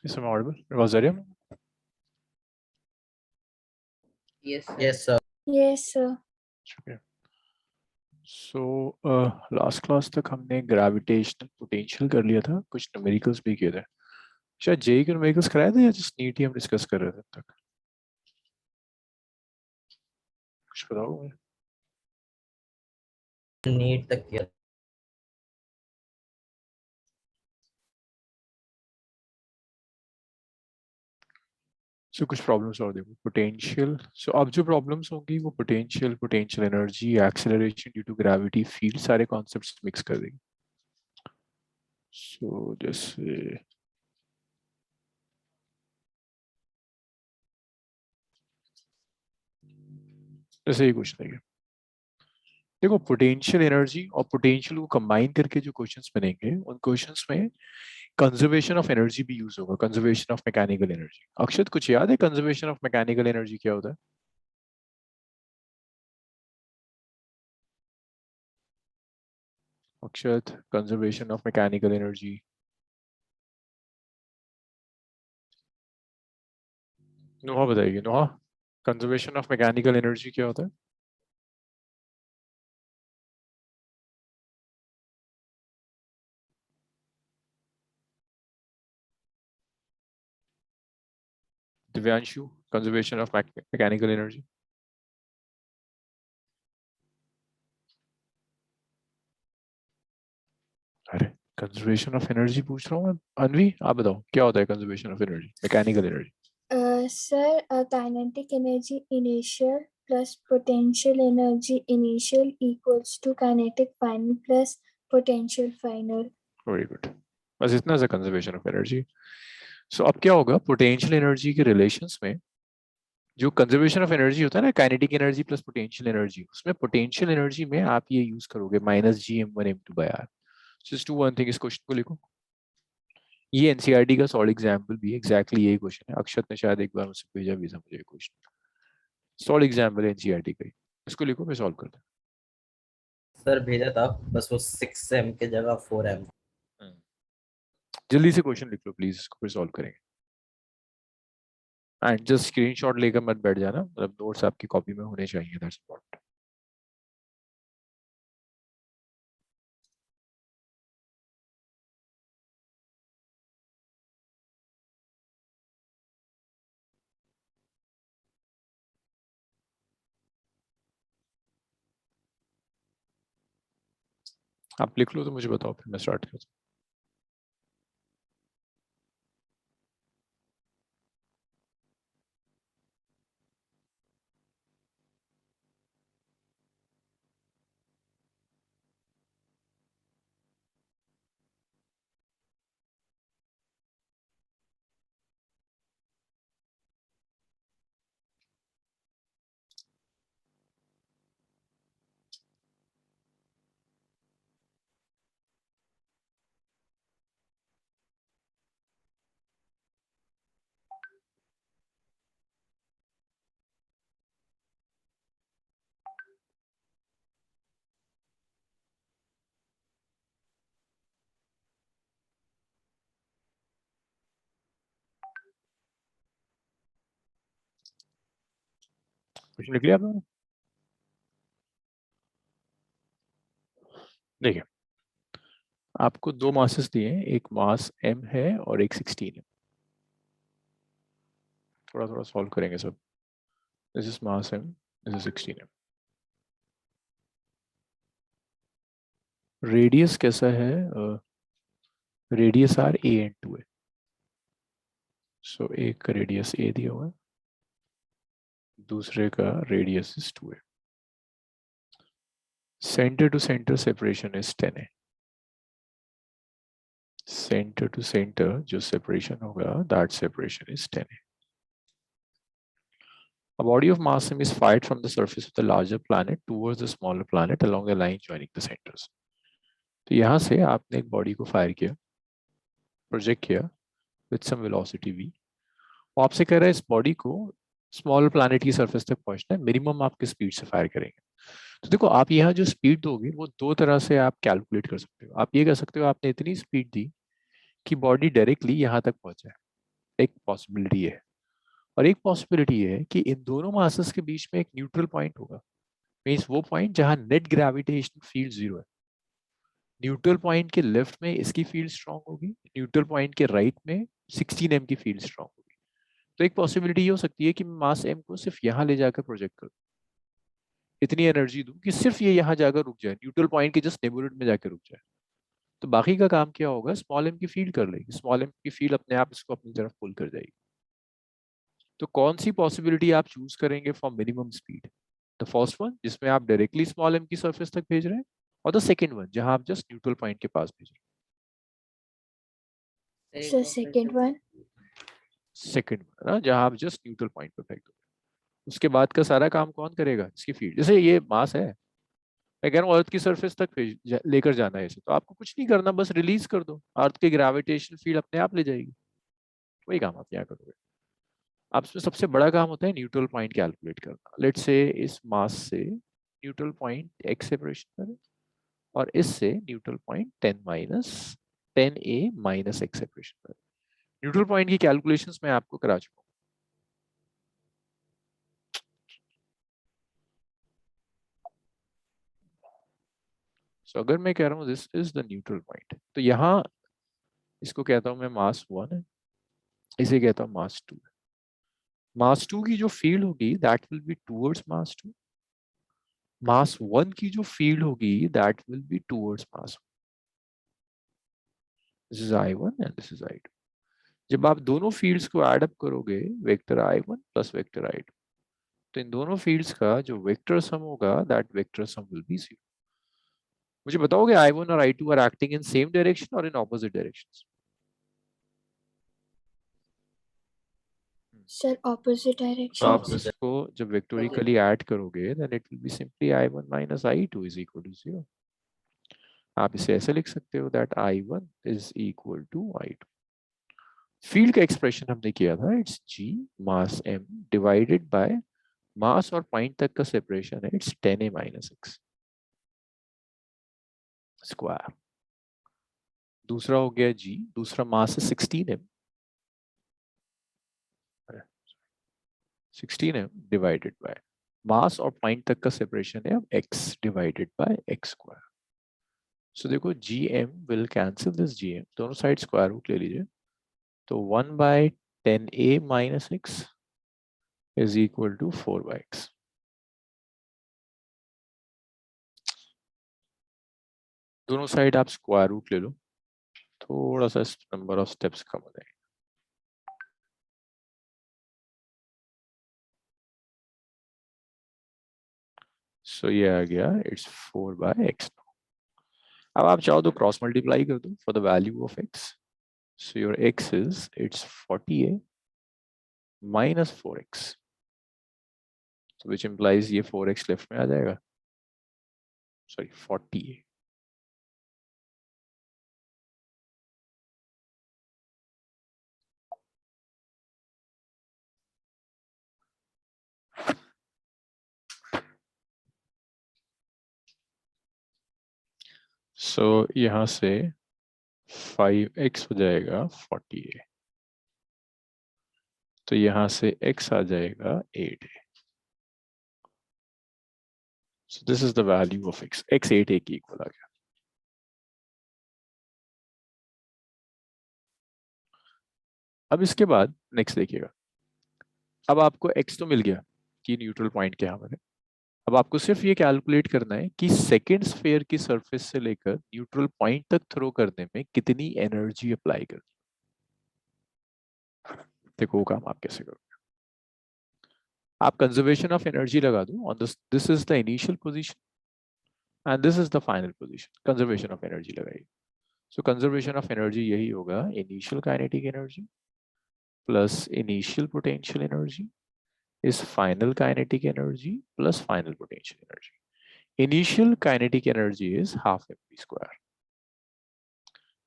Yes, I'm audible. Rosario? Yes, sir. Yes, sir. Yes, sir. Okay. So last class तक हमने gravitational potential कर लिया था, कुछ न्यूमेरिकल्स भी किए थे। शायद जेई के न्यूमेरिकल्स कराए थे या जस्ट नीट ही हम डिस्कस कर रहे थे अब तक? कुछ बताओ मुझे। नीट तक किया। सो कुछ प्रॉब्लम्स और देखो, पोटेंशियल। सो अब जो प्रॉब्लम्स होंगी वो potential, potential energy, acceleration due to gravity, field, सारे कॉन्सेप्ट्स मिक्स कर देंगे। सो जैसे जैसे ये क्वेश्चन है, देखो पोटेंशियल एनर्जी और पोटेंशियल को कंबाइन करके जो क्वेश्चंस बनेंगे उन क्वेश्चंस में कंजर्वेशन ऑफ एनर्जी भी यूज होगा, conservation of mechanical energy. Akshat कुछ याद है कंजर्वेशन ऑफ मैकेनिकल एनर्जी क्या होता है? अक्षत, कंजर्वेशन ऑफ मैकेनिकल एनर्जी। नोहा बताइए, नोहा कंजर्वेशन ऑफ मैकेनिकल एनर्जी क्या होता है? Divyanshu, conservation of mechanical energy. अरे कंजर्वेशन ऑफ एनर्जी पूछ रहा हूँ मैं। अनवी आप बताओ क्या होता है conservation of energy, mechanical energy? Sir, kinetic energy initial plus potential energy initial equals to kinetic final plus potential final. Very good, बस इतना सा कंजर्वेशन ऑफ एनर्जी। सो अब क्या होगा पोटेंशियल एनर्जी के रिलेशंस में, जो कंजर्वेशन ऑफ एनर्जी होता है ना, kinetic energy plus potential energy, उसमें पोटेंशियल एनर्जी में आप ये यूज करोगे -gm1m2/r। Just do one thing, इस क्वेश्चन को लिखो। ये एनसीईआरटी का सॉल्ड एग्जांपल भी एग्जैक्टली यही क्वेश्चन है। अक्षत ने शायद एक बार मुझसे भेजा भी था मुझे क्वेश्चन, सॉल्ड एग्जांपल एनसीईआरटी का ही। इसको लिखो, मैं सॉल्व करता सर भेजा था, बस वो 6m के जगह 4m। हूँ। जल्दी से क्वेश्चन लिख लो प्लीज, इसको फिर सॉल्व करेंगे। एंड जस्ट स्क्रीनशॉट लेकर मत बैठ जाना, मतलब नोट्स आपकी कॉपी में होने चाहिए, दैट्स इम्पोर्टेंट। आप लिख लो तो मुझे बताओ, फिर मैं स्टार्ट करता हूँ। क्वेश्चन लिख लिया आपने? देखिए, आपको दो मासेस दिए हैं, एक मास m है और एक 16 है। थोड़ा थोड़ा सॉल्व करेंगे सब। This is mass m, this is 16 m। Radius कैसा है? रेडियस आर a एंड 2 है। सो एक का रेडियस a दिया हुआ है, दूसरे का रेडियस इज 2 है। Centre to centre separation is 10 है। सेंटर टू सेंटर जो सेपरेशन होगा, दैट सेपरेशन इज 10 है। A body of mass m is fired from the surface of the larger planet towards the smaller planet along a line joining the centers. तो यहाँ से आपने एक body को fire किया, प्रोजेक्ट किया विथ सम वेलोसिटी v। वो आपसे कह रहा है इस बॉडी को स्मॉल प्लैनेट की सरफेस तक पहुंचना है, मिनिमम आप किस स्पीड से फायर करेंगे। तो देखो, आप यहाँ जो स्पीड दोगे वो दो तरह से आप कैलकुलेट कर सकते हो। आप ये कर सकते हो, आपने इतनी स्पीड दी कि बॉडी डायरेक्टली यहाँ तक पहुंचे, एक पॉसिबिलिटी है। और एक पॉसिबिलिटी है कि इन दोनों मासेस के बीच में एक न्यूट्रल पॉइंट होगा, मींस वो पॉइंट जहां नेट ग्रेविटेशनल फील्ड जीरो है। न्यूट्रल पॉइंट के लेफ्ट में इसकी फील्ड स्ट्रांग होगी, न्यूट्रल पॉइंट के राइट में 16 m की फील्ड स्ट्रांग होगी। तो एक पॉसिबिलिटी ये हो सकती है कि मैं मास m को सिर्फ यहाँ ले जाकर प्रोजेक्ट करूँ, इतनी एनर्जी दूं कि सिर्फ ये यहाँ जाकर रुक जाए, न्यूट्रल पॉइंट के जस्ट नेबरहुड में जाकर रुक जाए। तो बाकी का काम क्या होगा, स्मॉल m की फील्ड कर लेगी, स्मॉल m की फील्ड अपने आप इसको अपनी तरफ पुल कर जाएगी। तो कौन सी पॉसिबिलिटी आप चूज करेंगे for minimum speed? The first one जिसमें आप डायरेक्टली स्मॉल m की सरफेस तक भेज रहे हैं, और द सेकेंड वन जहां आप जस्ट न्यूट्रल पॉइंट के पास भेज रहे So second one. हैं। सेकेंड वन ना, जहां आप जस्ट न्यूट्रल पॉइंट पे फेंक दोगे। उसके बाद का सारा काम कौन करेगा? इसकी फील्ड, जैसे ये मास है, मैं कह रहा हूँ अर्थ की सरफेस तक लेकर जाना है इसे, तो आपको कुछ नहीं करना, बस रिलीज कर दो, अर्थ की ग्रेविटेशन फील्ड अपने आप ले जाएगी। वही काम आप यहाँ करोगे। आप इसमें सबसे बड़ा काम होता है न्यूट्रल पॉइंट कैलकुलेट करना। लेट्स से इस मास से न्यूट्रल पॉइंट एक्स सेपरेशन करें, और इससे neutral point 10 a minus x separation करें। न्यूट्रल पॉइंट की कैलकुलेशंस मैं आपको करा चुका हूँ। So, अगर मैं कह रहा हूँ this is the neutral point, तो यहाँ इसको कहता हूँ मैं मास 1 है, इसे कहता हूँ मास 2 है। मास 2 की जो फील्ड होगी दैट विल बी टूवर्ड्स मास 2। मास 1 की जो फील्ड होगी that will be towards mass 1। This is I1 and this is I2। जब आप दोनों फील्ड्स को ऐड अप करोगे, vector I1 plus vector I2, तो इन दोनों फील्ड्स का जो वेक्टर सम होगा that vector sum will be 0। मुझे बताओगे I1 और I2 are acting in same direction और in opposite directions? Sir, opposite तो direction. आप इसको जब वेक्टोरिकली ऐड करोगे then it will be simply I1 minus I2 is equal to 0। आप इसे ऐसे लिख सकते हो that I1 is equal to I2। Field का एक्सप्रेशन हमने किया था, it's G mass M divided by mass और पॉइंट तक का सेपरेशन है, it's 10a minus x square. दूसरा हो गया G, दूसरा मास है 16m, 16m divided by mass और पॉइंट तक का सेपरेशन है अब x divided by x square. So देखो gm will cancel this gm, दोनों साइड स्क्वायर रूट ले लीजिए, तो 1 by 10a minus x is equal to 4 by x। दोनों साइड आप स्क्वायर रूट ले लो, थोड़ा सा नंबर ऑफ स्टेप्स कम हो जाएंगे। सो ये आ गया इट्स 4 बाय x। अब आप चाहो तो क्रॉस मल्टीप्लाई कर दो for the value of x। So your x is it's 40a minus 4x, which implies ये 4x लेफ्ट में आ जाएगा, सॉरी 40a। सो यहाँ से 5x हो जाएगा 40a, तो यहाँ से x आ जाएगा 8a। So this is the value of x, x 8a की इक्वल आ गया। अब इसके बाद नेक्स्ट देखिएगा, अब आपको x तो मिल गया कि न्यूट्रल पॉइंट क्या है। अब आपको सिर्फ ये कैलकुलेट करना है कि सेकेंड स्फीयर की सरफेस से लेकर न्यूट्रल पॉइंट तक थ्रो करने में कितनी एनर्जी अप्लाई कर। देखो वो काम आप कैसे करोगे। आप कंजर्वेशन ऑफ एनर्जी लगा दो on this is the initial position and this is the final position. Conservation of energy लगाइए। सो कंजर्वेशन ऑफ एनर्जी यही होगा, initial kinetic energy plus initial potential energy is final kinetic energy plus final potential energy. Initial kinetic energy is half mv square.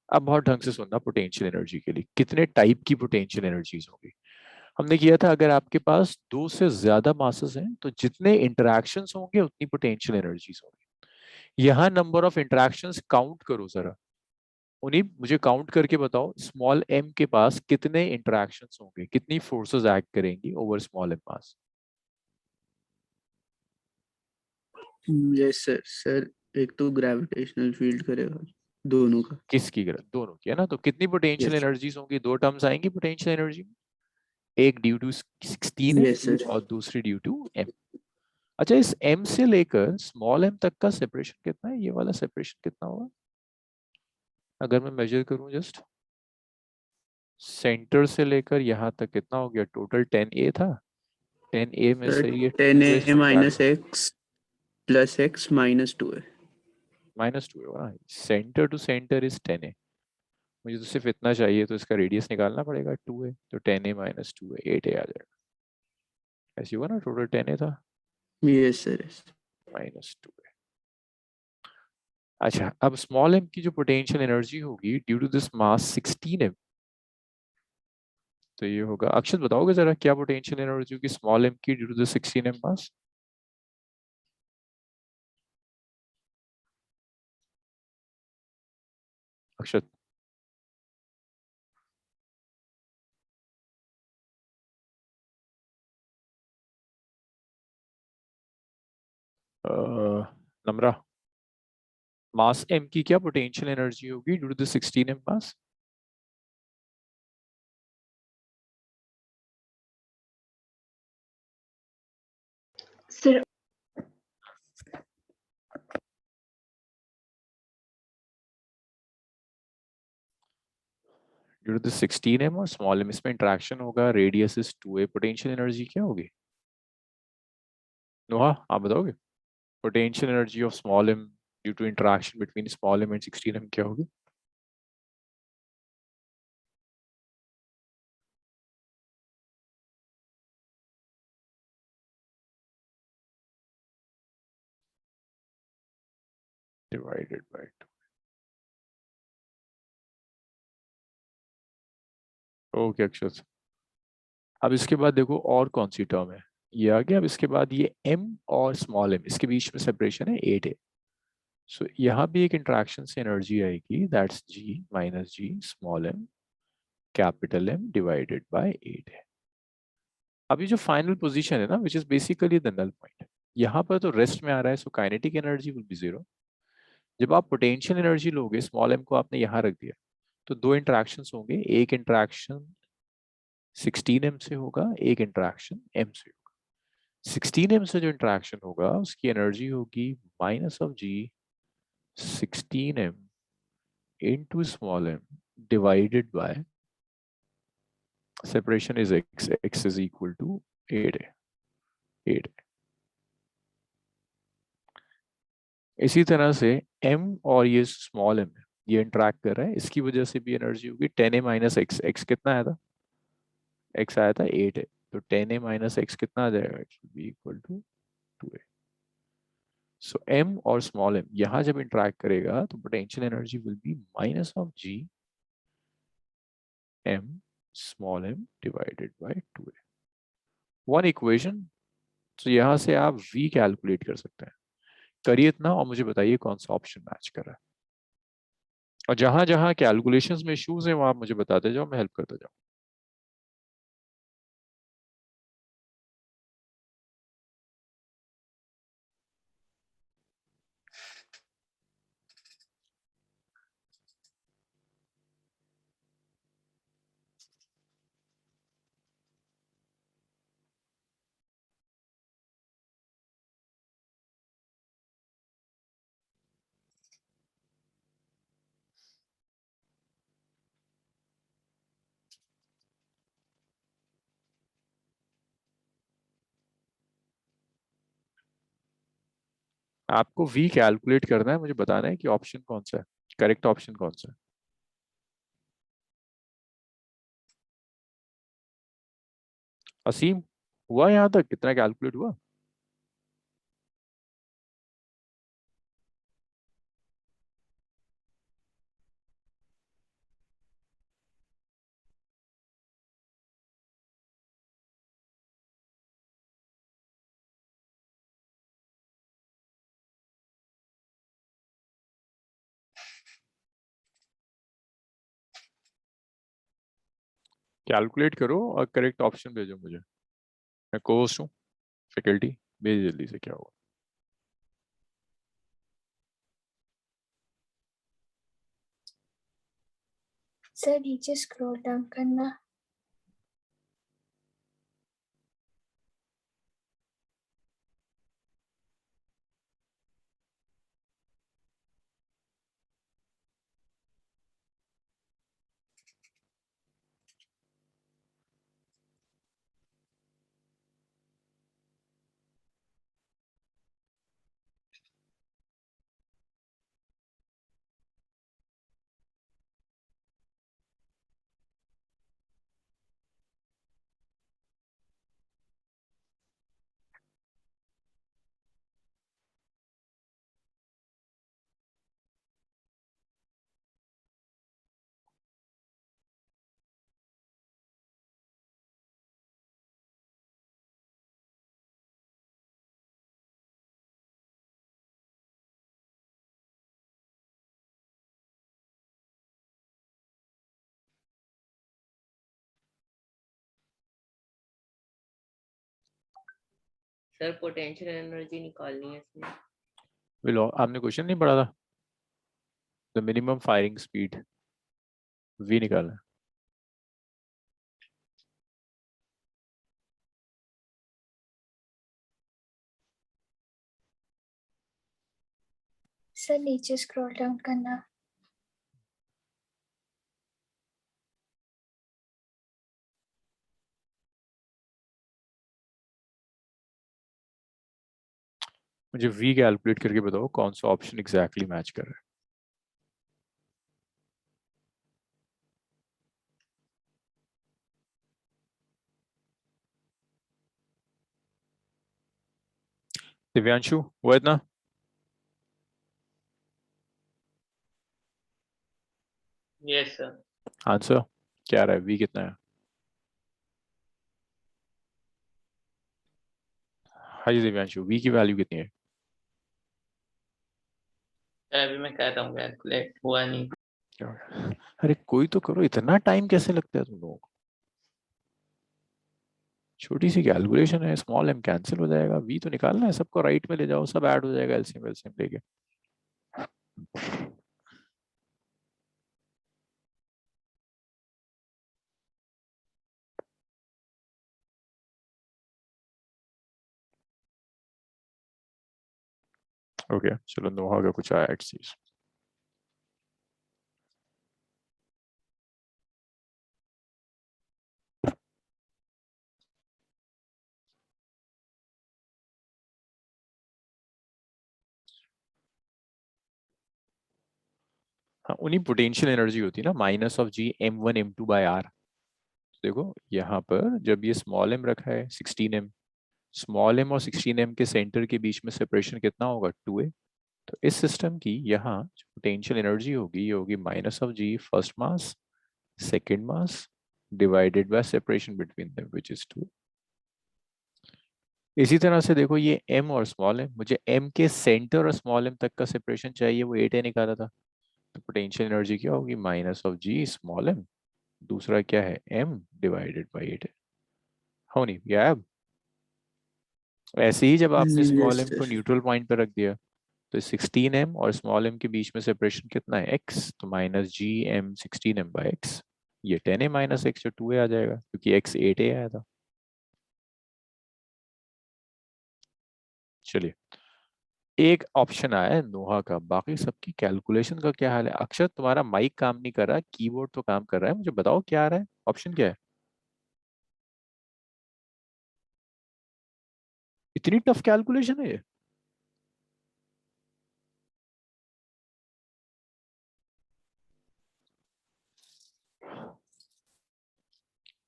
अब बहुत ढंग से सुनना, potential energy के लिए कितने टाइप की पोटेंशियल एनर्जीज होंगी। हमने किया था अगर आपके पास 2 से ज्यादा मासेस हैं तो जितने इंटरैक्शंस होंगे उतनी पोटेंशियल एनर्जीज होंगी। यहाँ नंबर ऑफ इंटरैक्शंस काउंट करो जरा, उन्हीं मुझे काउंट करके बताओ स्मॉल m के पास कितने इंटरेक्शंस होंगे, कितनी फोर्सेस एक्ट करेंगी ओवर स्मॉल m पास। Yes sir. सर एक तो ग्रेविटेशनल फील्ड करेगा दोनों का। किसकी गलत, दोनों की है ना। तो कितनी पोटेंशियल यस एनर्जीज होंगी, दो टर्म्स आएंगी पोटेंशियल एनर्जी में, एक due to 16 yes m sir. और दूसरी ड्यू टू m। अच्छा, इस m से लेकर स्मॉल m तक का सेपरेशन कितना है, ये वाला सेपरेशन कितना होगा अगर मैं मेजर करूं जस्ट सेंटर से लेकर यहाँ तक, कितना हो गया टोटल 10a था, 10a में सर से ये 10a 2 क्या minus x plus x minus 2 है। -2 होगा ना, centre to centre is 10a, मुझे तो सिर्फ इतना चाहिए, तो इसका रेडियस निकालना पड़ेगा 2 है, तो 10a - 2 है 8a आ जाएगा, ऐसे हुआ ना, टोटल 10a था यस सर। -2 है। अच्छा, अब स्मॉल m की जो पोटेंशियल एनर्जी होगी due to this mass 16m, तो ये होगा, अक्षत बताओगे जरा क्या पोटेंशियल एनर्जी होगी स्मॉल m की due to the 16m mass. Akshat Namra, mass m की क्या पोटेंशियल एनर्जी होगी due to the 16m mass. Sir due to the 16m और स्मॉल m, इसमें इंटरेक्शन होगा, radius is 2a, potential energy क्या होगी नोहा, आप बताओगे potential energy of small m due to interaction between small m and 16m क्या होगी। Divided by 2। Okay अक्षत, अब इसके बाद देखो और कौन सी टर्म है, ये आ गया। अब इसके बाद ये m और स्मॉल m, इसके बीच में सेपरेशन है 8a, सो यहाँ भी एक इंटरेक्शन से एनर्जी आएगी, that's g minus g small m capital M divided by 8 है। अभी जो फाइनल पोजीशन है ना, which is basically the null point, यहाँ पर तो रेस्ट में आ रहा है, so kinetic energy will be 0। जब आप पोटेंशियल एनर्जी लोगे, स्मॉल m को आपने यहाँ रख दिया, तो दो इंटरेक्शंस होंगे, एक इंटरेक्शन 16m से होगा, एक इंटरेक्शन m से होगा। 16m से जो इंटरेक्शन होगा उसकी एनर्जी होगी -g 16m into small m divided by separation is x is equal to 8 इसी तरह से m और ये स्मॉल m ये इंटरेक्ट कर रहा है, इसकी वजह से भी एनर्जी होगी 10a माइनस एक्स, एक्स कितना आया था, x आया था 8 है, तो 10a माइनस एक्स कितना आ जाएगा, it will be equal to 2a। So m और स्मॉल m यहाँ जब इंटरेक्ट करेगा तो potential energy will be -g m small m divided by 2a। One equation, तो यहाँ से आप v कैलकुलेट कर सकते हैं, करिए इतना और मुझे बताइए कौन सा ऑप्शन मैच कर रहा है, और जहां जहां कैलकुलेशंस में इश्यूज हैं वहां आप मुझे बताते जाओ, मैं हेल्प करता जाऊँ। आपको v कैलकुलेट करना है, मुझे बताना है कि ऑप्शन कौन सा है, करेक्ट ऑप्शन कौन सा है। असीम, हुआ यहाँ तक कितना कैलकुलेट हुआ। कैलकुलेट करो और करेक्ट ऑप्शन भेजो मुझे, मैं कोर्स हूँ, फैकल्टी, भेज जल्दी से क्या होगा। सर नीचे स्क्रॉल डाउन करना। सर पोटेंशियल एनर्जी निकालनी है इसमें। विलो आपने क्वेश्चन नहीं पढ़ा था, the minimum firing speed V निकालना है। सर नीचे स्क्रॉल डाउन करना। मुझे वी कैलकुलेट करके बताओ कौन सा ऑप्शन एग्जैक्टली मैच कर रहा है। दिव्यांशु वो इतना यस सर। आंसर क्या आ रहा है, वी कितना है? हाँ जी दिव्यांशु, वी की वैल्यू कितनी है? अभी मैं कहता हूँ, कैलकुलेट हुआ नहीं। क्या हो गया? अरे कोई तो करो, इतना टाइम कैसे लगता है तुम लोगों को? छोटी सी कैलकुलेशन है, स्मॉल एम कैंसिल हो जाएगा, वी तो निकालना है, सबको राइट में ले जाओ, सब ऐड हो जाएगा एलसीएम एलसीएम लेके। ओके चलो, नोहा का कुछ आया चीज। हाँ, उन्हीं पोटेंशियल एनर्जी होती है ना, minus of G m1 m2/r। देखो यहाँ पर जब ये स्मॉल एम रखा है 16 m, स्मॉल एम और 16 m के सेंटर के बीच में सेपरेशन कितना होगा, 2a। तो इस सिस्टम की यहाँ जो पोटेंशियल एनर्जी होगी ये होगी minus of G first mass second mass divided by separation between them which is 2। इसी तरह से देखो ये m और स्मॉल एम, मुझे m के सेंटर और स्मॉल एम तक का सेपरेशन चाहिए, वो 8a निकाला था। तो पोटेंशियल एनर्जी क्या होगी, minus of G small M, दूसरा क्या है m डिवाइडेड बाई 8 हो नहीं या अब ऐसे ही जब आपने स्मॉल यस एम को सर। न्यूट्रल पॉइंट पर रख दिया तो 16 m और स्मॉल एम के बीच में सेपरेशन कितना है x, तो माइनस जी एम 16 m/x, ये 10a माइनस x जो 2a आ जाएगा क्योंकि x 8a आया था। चलिए एक ऑप्शन आया है नोहा का, बाकी सबकी कैलकुलेशन का क्या हाल है? अक्षर तुम्हारा माइक काम नहीं कर रहा, कीबोर्ड तो काम कर रहा है, मुझे बताओ क्या आ रहा है, ऑप्शन क्या है? इतनी टफ कैलकुलेशन है ये?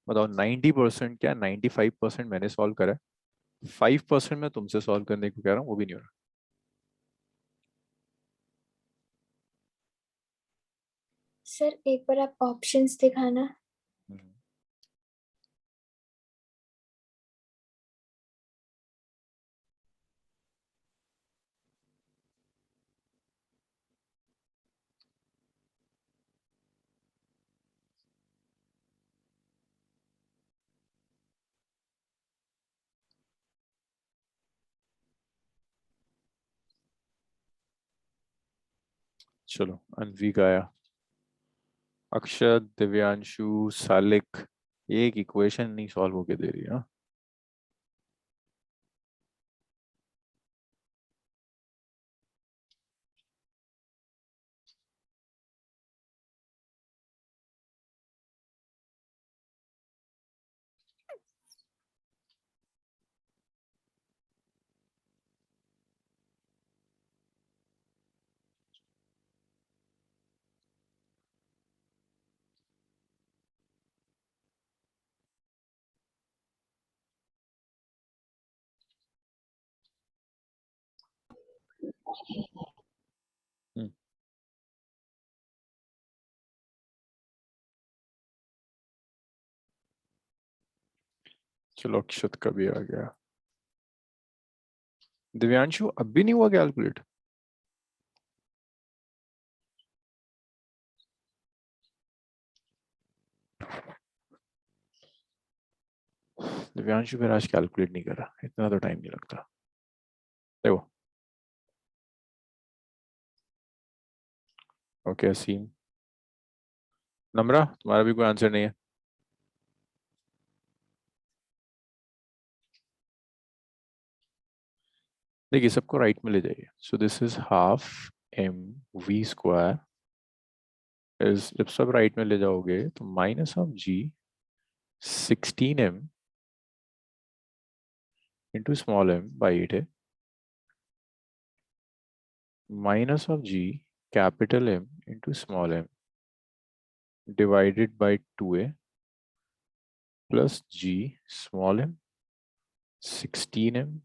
बताओ 90% क्या 95% मैंने सॉल्व करा है, 5% मैं तुमसे सॉल्व करने को कह रहा हूँ, वो भी नहीं हो रहा। सर एक बार आप ऑप्शंस दिखाना। हम्म। चलो अनवी गाया, अक्षत, दिव्यांशु, सालिक, एक इक्वेशन नहीं सॉल्व होके दे रही है। चलो अक्षत का भी आ गया। दिव्यांशु अब भी नहीं हुआ कैलकुलेट? दिव्यांशु फिर आज कैलकुलेट नहीं करा, इतना तो टाइम नहीं लगता। देखो ओके असीम, नम्रा तुम्हारा भी कोई आंसर नहीं है? देखिए सबको राइट में ले जाइए। So this is half M V square is, जब सब राइट में ले जाओगे तो minus of G 16m into small M by 8 है, minus of G capital M into small M divided by 2a plus G small M 16m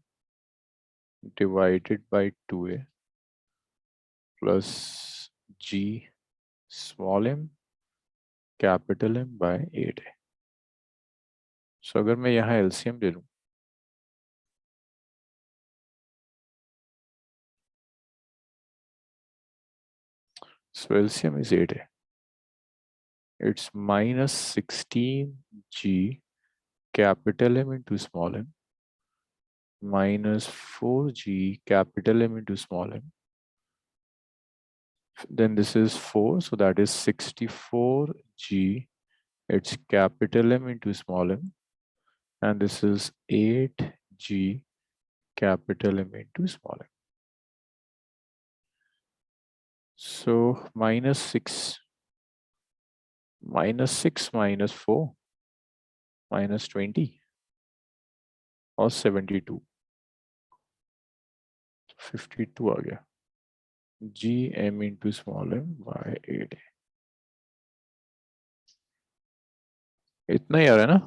divided by 2a plus g small m capital M by 8a। सो अगर मैं यहाँ LCM ले लूँ so LCM is 8a, it's minus 16g capital M into small m minus 4g capital M into small m, then this is 4, so that is 64g, it's capital M into small m, and this is 8g capital M into small m. So minus 6 minus 4 minus 20 और 72, 52 आ गया, G M into small M by 8 है, इतना ही आ रहा है ना।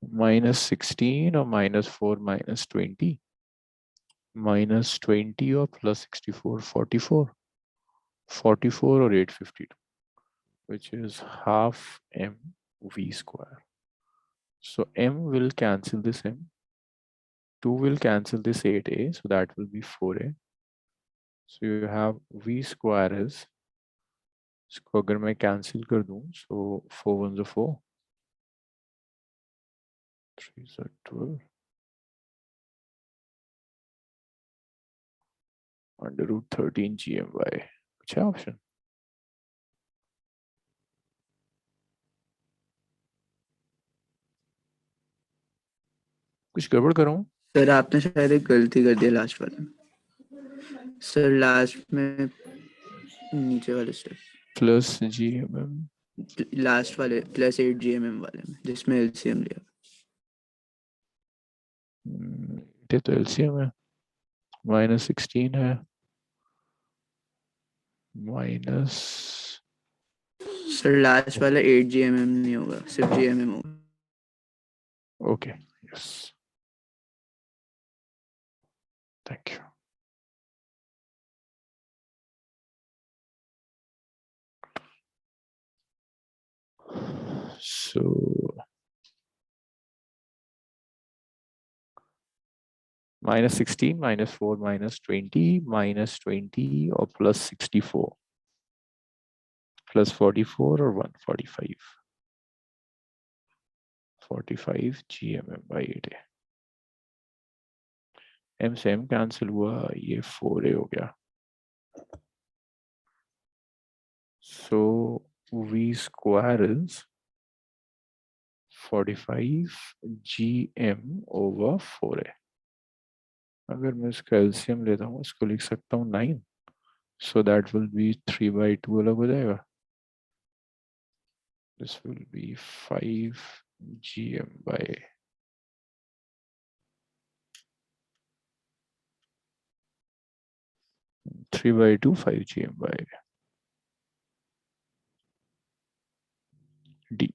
-16 और -4 -20 -20 और +64 44 और 852 which is half m v square. So m will cancel this m, 2 will cancel this 8a, so that will be 4a. So you have v square is, इसको अगर मैं कैंसिल कर दूं, so 4 1s are 4, 3s are 12, under root 13 GMY. कुछ है option? कुछ गड़बड़ कर रहा हूँ? सर आपने शायद एक गलती कर दी लास्ट वाले में। सर लास्ट में नीचे वाले स्टेप प्लस GMM, लास्ट वाले +8 GMM वाले में जिसमें एलसीएम लिया। ये तो एलसीएम है, -16 है, माइनस, सर लास्ट वाला 8 GMM नहीं होगा, सिर्फ GMM होगा। Okay yes, thank you. So -16 -4 -20 -20 और +64 +44 और 145 45 GMM by 8 है, M से M कैंसिल हुआ, ये 4a हो गया। So V square is 45 GM over 4A. अगर मैं इसका एलसीएम लेता हूँ इसको लिख सकता हूँ 9, so that will be 3/2 अलग हो जाएगा. This will be 5 GM by 3/2 5 GM by D.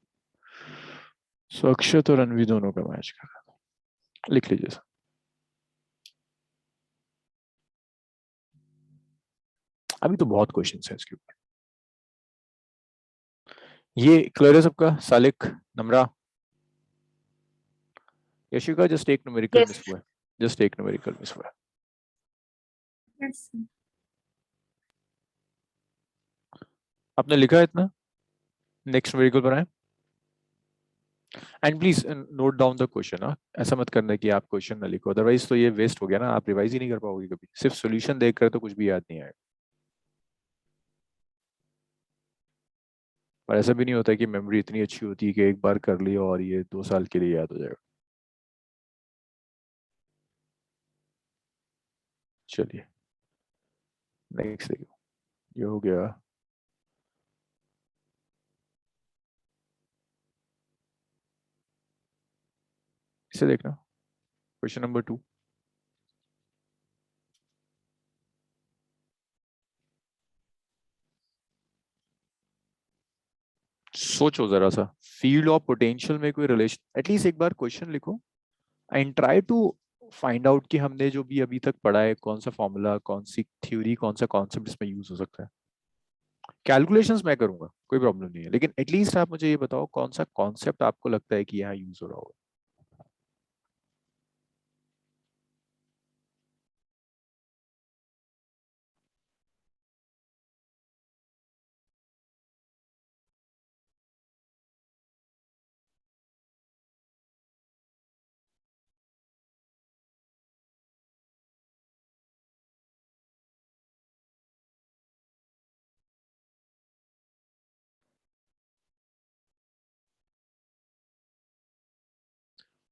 So अक्षत और अनवी दोनों का मैच कर रहा है. लिख लीजिए सर. अभी तो बहुत क्वेश्चंस हैं इसके ऊपर. ये क्लियर है सबका? सालिक, नम्रा, यशिका, जस्ट एक न्यूमेरिकल Yes. मिस हुआ है. जस्ट एक न्यूमेरिकल मिस हुआ है. Yes, sir. आपने लिखा है इतना? नेक्स्ट न्यूमेरिकल बनाए. And please note down the question. हाँ, ऐसा मत करना कि आप क्वेश्चन ना लिखो, अदरवाइज तो ये वेस्ट हो गया ना. आप रिवाइज ही नहीं कर पाओगे कभी. सिर्फ सॉल्यूशन देखकर तो कुछ भी याद नहीं आएगा. और ऐसा भी नहीं होता कि मेमोरी इतनी अच्छी होती है कि एक बार कर लिया और ये 2 साल के लिए याद हो जाएगा. चलिए नेक्स्ट देखो. ये हो गया. इसे देखना. Question number 2. सोचो जरा सा. फील्ड ऑफ पोटेंशियल में कोई रिलेशन, एटलीस्ट एक बार क्वेश्चन लिखो and try to find out कि हमने जो भी अभी तक पढ़ा है, कौन सा फॉर्मूला, कौन सी थ्योरी, कौन सा कॉन्सेप्ट इसमें यूज हो सकता है. कैलकुलेशंस मैं करूंगा, कोई प्रॉब्लम नहीं है, लेकिन एटलीस्ट आप मुझे ये बताओ कौन सा कॉन्सेप्ट आपको लगता है कि यहाँ यूज हो रहा होगा.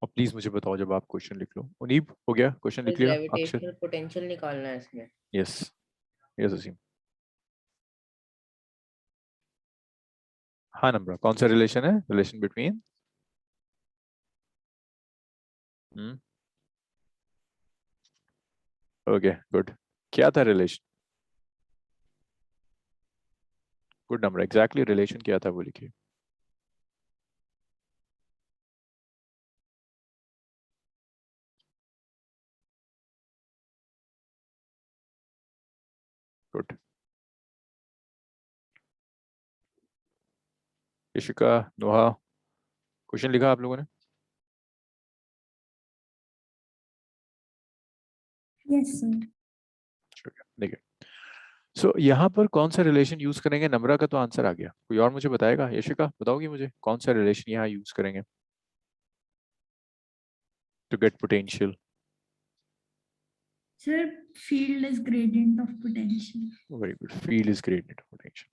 और प्लीज मुझे बताओ जब आप क्वेश्चन लिख लो. मुनीब, हो गया क्वेश्चन? लिख लिया? अक्षर? ग्रेविटेशनल पोटेंशियल निकालना है इसमें. यस. यस असीम. हाँ नम्रा, कौन सा रिलेशन है? Relation between okay good. क्या था relation? Good number. Exactly relation क्या था वो लिखिए. गुड. यशिका, नोहा, क्वेश्चन लिखा आप लोगों ने? Yes, sir. देखिए. सो यहाँ पर कौन सा रिलेशन यूज करेंगे? नम्रा का तो आंसर आ गया. कोई और मुझे बताएगा? यशिका बताओगी मुझे कौन सा रिलेशन यहाँ यूज करेंगे to get potential? Sir, field is gradient of potential. Very good. Field is gradient of potential.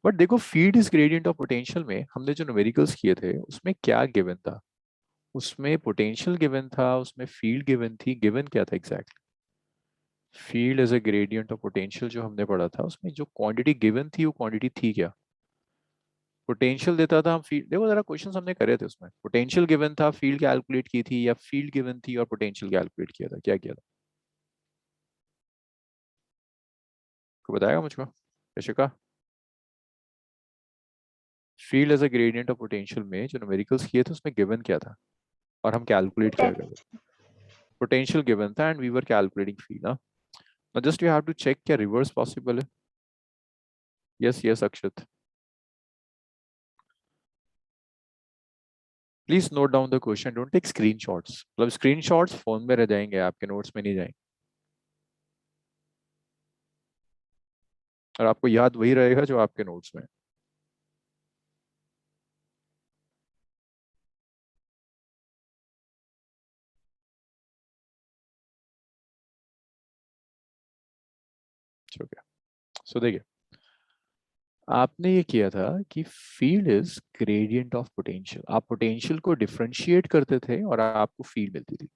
But देखो, field is gradient of potential में हमने जो न्यूमेरिकल्स किए थे उसमें क्या गिवन था? उसमें पोटेंशियल गिवन था, उसमें फील्ड गिवन थी. गिवन क्या था exactly? Field as a gradient of potential जो हमने पढ़ा था उसमें जो क्वांटिटी गिवन थी वो क्वांटिटी थी क्या? पोटेंशियल देता था हम फील्ड. देखो जरा क्वेश्चंस हमने करे थे उसमें पोटेंशियल गिवन था, फील्ड कैलकुलेट की थी, या फील्ड गिवन थी और पोटेंशियल कैलकुलेट किया था? क्या किया था? को बताएगा मुझको Yashika? Field as a gradient of potential में जो न्यूमेरिकल्स किए थे उसमें गिवन क्या था और हम कैलकुलेट क्या कर रहे थे? पोटेंशियल गिवन था and we were calculating field. Now just you have to check क्या रिवर्स पॉसिबल है. Yes yes Akshat. Please note down the question, don't take screenshots. मतलब स्क्रीनशॉट्स फोन में रह जाएंगे, आपके नोट्स में नहीं जाएंगे. और आपको याद वही रहेगा जो आपके नोट्स में है. ठीक है. सो देखिए, आपने ये किया था कि field is gradient of potential, आप पोटेंशियल को डिफरेंशिएट करते थे और आपको फील्ड मिलती थी।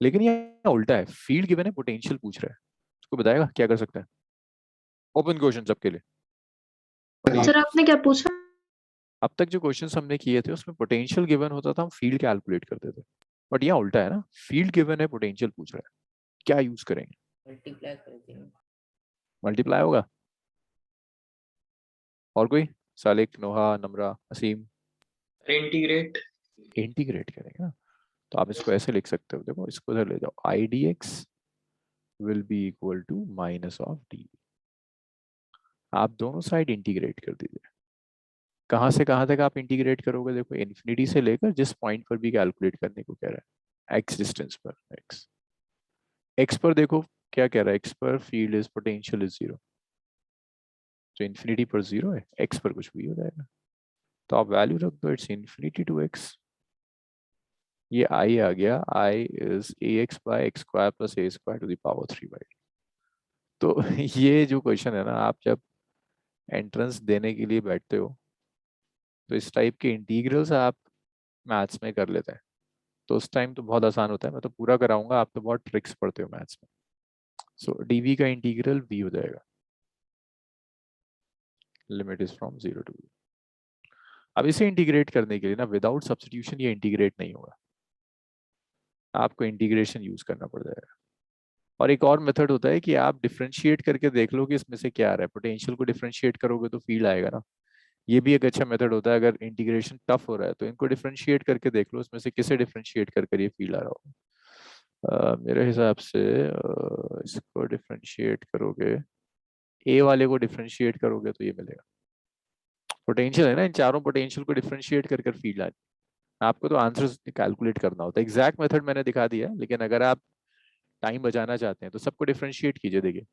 लेकिन ये उल्टा है, फील्ड गिवन है, पोटेंशियल पूछ रहा है, उसको बताएगा क्या कर सकता है? ओपन क्वेश्चन सबके लिए। सर आपने क्या पूछा? अब तक जो क्वेश्चंस हमने किए थे उसमें पोटेंशियल गिवन होता था, हम फील्ड कैलकुलेट करते थे, बट यहाँ उल्टा है ना, फील्ड गिवन है, पोटेंशियल पूछ रहा है, क्या यूज करेंगे? मल्टीप्लाई कर देंगे। मल्टीप्लाई होगा। और कोई? सालिक, नोहा, नम्रा, असीम? इंटीग्रेट। इंटीग्रेट करेंगे ना, तो आप इसको ऐसे लिख सकते हो, देखो इसको इधर ले जाओ, I D X will be equal to minus of D. आप दोनों साइड इंटीग्रेट कर दीजिए। कहाँ से कहाँ तक आप इंटीग्रेट करोगे? देखो इन्फिनिटी से लेकर जिस पॉइंट पर भी कैलकुलेट करने को कह रहा है, एक्स डिस्टेंस पर, एक्स एक्स पर देखो क्या कह रहा है, एक्स पर field is potential is zero, तो इन्फिनिटी पर जीरो है, एक्स पर कुछ भी हो जाएगा, तो आप वैल्यू रख दो, इट्स इन्फिनिटी टू एक्स। ये आई आ गया, I is a x by x square plus A square to the power 3/2। तो ये जो क्वेश्चन है ना, आप जब एंट्रेंस देने के लिए बैठते हो तो इस टाइप के इंटीग्रल्स आप मैथ्स में कर लेते हैं, तो उस टाइम तो बहुत आसान होता है, मैं तो पूरा कराऊंगा, आप तो बहुत ट्रिक्स पढ़ते हो मैथ्स में। सो डीवी का इंटीग्रल v हो जाएगा, limit is from 0 to v। अब इसे इंटीग्रेट करने के लिए ना, विदाउट सब्स्टिट्यूशन ये इंटीग्रेट नहीं होगा, आपको इंटीग्रेशन यूज करना पड़ जाएगा। और एक और मेथड होता है कि आप डिफरेंशिएट करके देख लो कि इसमें से क्या आ रहा है, पोटेंशियल को डिफरेंशिएट करोगे तो फील्ड आएगा ना, ये भी एक अच्छा मेथड होता है। अगर इंटीग्रेशन टफ हो रहा है तो इनको डिफरेंशिएट करके देख लो, इसमें से किसे डिफरेंशिएट कर ये फील्ड आ रहा होगा। मेरे हिसाब से इसको डिफरेंशिएट करोगे, ए वाले को डिफरेंशिएट करोगे तो ये मिलेगा, पोटेंशियल है ना, इन चारों पोटेंशियल को डिफरेंशिएट कर फील्ड आ रही है। आपको तो आंसर कैलकुलेट करना होता है, एग्जैक्ट मेथड मैंने दिखा दिया, लेकिन अगर आप टाइम बचाना चाहते हैं तो सबको डिफरेंशिएट कीजिए। देखिए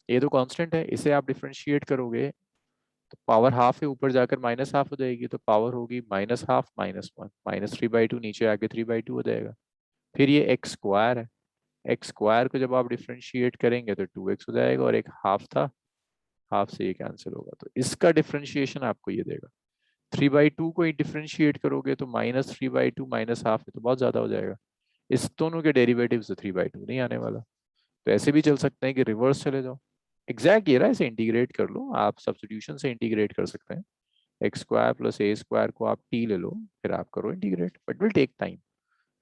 ये तो कांस्टेंट है, इसे आप डिफरेंशिएट करोगे तो पावर हाफ है, ऊपर जाकर माइनस हाफ हो जाएगी, तो पावर होगी माइनस हाफ माइनस वन, -3/2, नीचे आके 3/2 हो जाएगा। फिर ये एक्स स्क्वायर है, एक्स स्क्वायर को जब आप डिफरेंशिएट करेंगे तो 2x हो जाएगा, और एक हाफ था, हाफ से ये कैंसिल होगा, तो इसका डिफरेंशिएशन आपको ये देगा। 3/2 को डिफरेंशिएट करोगे तो -3/2 माइनस हाफ है, तो बहुत ज्यादा हो जाएगा, इस दोनों के डेरिवेटिव से 3/2 नहीं आने वाला। तो ऐसे भी चल सकते हैं कि रिवर्स चले जाओ, एग्जैक्ट ये रहा, इसे इंटीग्रेट कर लो, आप सब्स्टिट्यूशन से इंटीग्रेट कर सकते हैं, एक्स स्क्वायर प्लस ए स्क्वायर को आप टी ले लो, फिर आप करो integrate, but will take time.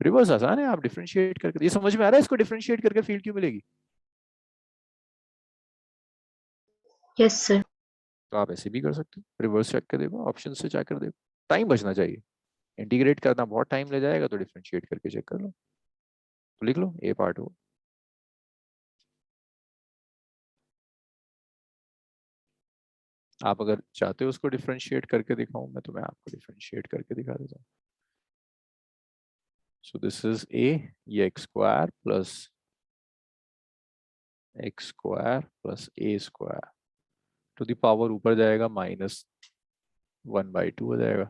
Reverse आसान है, आप डिफरेंशिएट करके, ये समझ में आ रहा है इसको डिफरेंशिएट करके फील्ड क्यों मिलेगी? Yes sir. तो आप ऐसे भी कर सकते हो, रिवर्स चेक कर देखो, ऑप्शन से चेक कर देखो, टाइम बचना चाहिए, इंटीग्रेट करना बहुत टाइम ले जाएगा, तो डिफरेंशिएट करके चेक कर लो, तो लिख लो ए पार्ट हो। आप अगर चाहते हो उसको डिफरेंशिएट करके दिखाऊं मैं, तो मैं आपको डिफरेंशिएट करके दिखा देता हूँ। सो दिस इज ए, ये X square plus A square to the power, ऊपर जाएगा -1/2 हो जाएगा,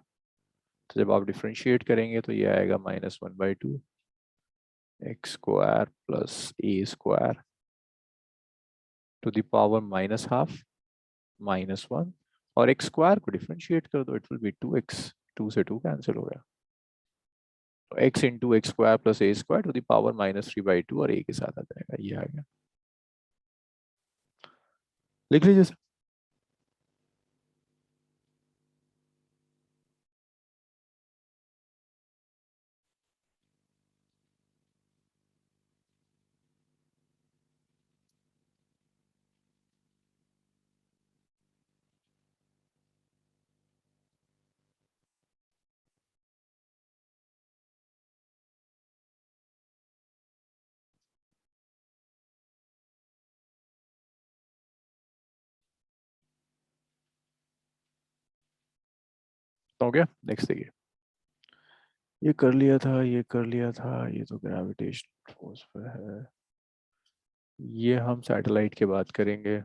तो जब आप डिफरेंशिएट करेंगे तो ये आएगा -1/2 X square plus A square to the power -half -1, और एक्स स्क्वायर को डिफरेंशिएट कर दो, इट विल बी 2x, 2 से 2 कैंसिल हो गया, तो x into X square plus A square to the power -3/2, और a के साथ आ जाएगा, ये आ गया, लिख लीजिए सर। हो गया, नेक्स्ट देखिए, ये कर लिया था, ये कर लिया था, ये तो ग्रेविटेशनल फोर्स पे है, ये हम सैटेलाइट के बात करेंगे,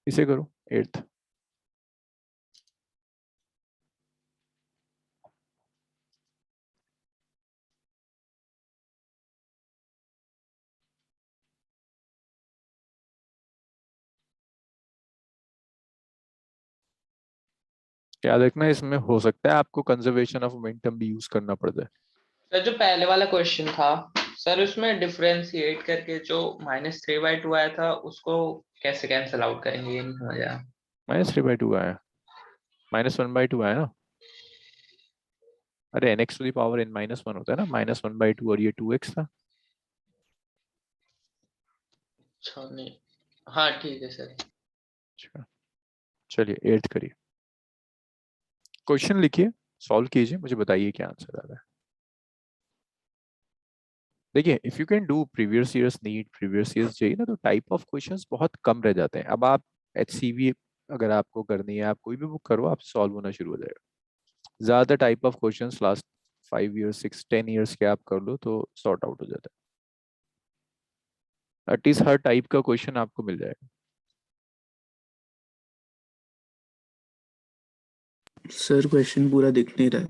इसे करो 8th। क्या देखना, इसमें हो सकता है आपको कंजर्वेशन ऑफ मोमेंटम भी यूज करना पड़ जाए। सर जो पहले वाला क्वेश्चन था सर, उसमें डिफरेंशिएट करके जो -3/2 आया था उसको कैसे कैंसिल आउट करेंगे, ये नहीं समझ आया। -3/2 आया, -1/2 आया ना। अरे nx to the power n-1 होता है ना, -1/2, और ये 2x था। अच्छा नहीं, हाँ ठीक है सर। अच्छा, चलिए 8th करिए। क्वेश्चन लिखिए, सॉल्व कीजिए, मुझे बताइए क्या आंसर आ रहा है। देखिए, if you can do previous years NEET, previous years JEE ना, तो टाइप ऑफ क्वेश्चंस बहुत कम रह जाते हैं। अब आप HCV अगर आपको करनी है, आप कोई भी बुक करो, आप सॉल्व होना शुरू हो जाएगा। ज्यादा type of questions last 5 years 6 10 years के आप कर लो तो सॉर्ट आउट हो जाता है। एटलीस्ट हर टाइप का क्वेश्चन आपको मिल जाएगा। सर क्वेश्चन पूरा दिख नहीं रहा है।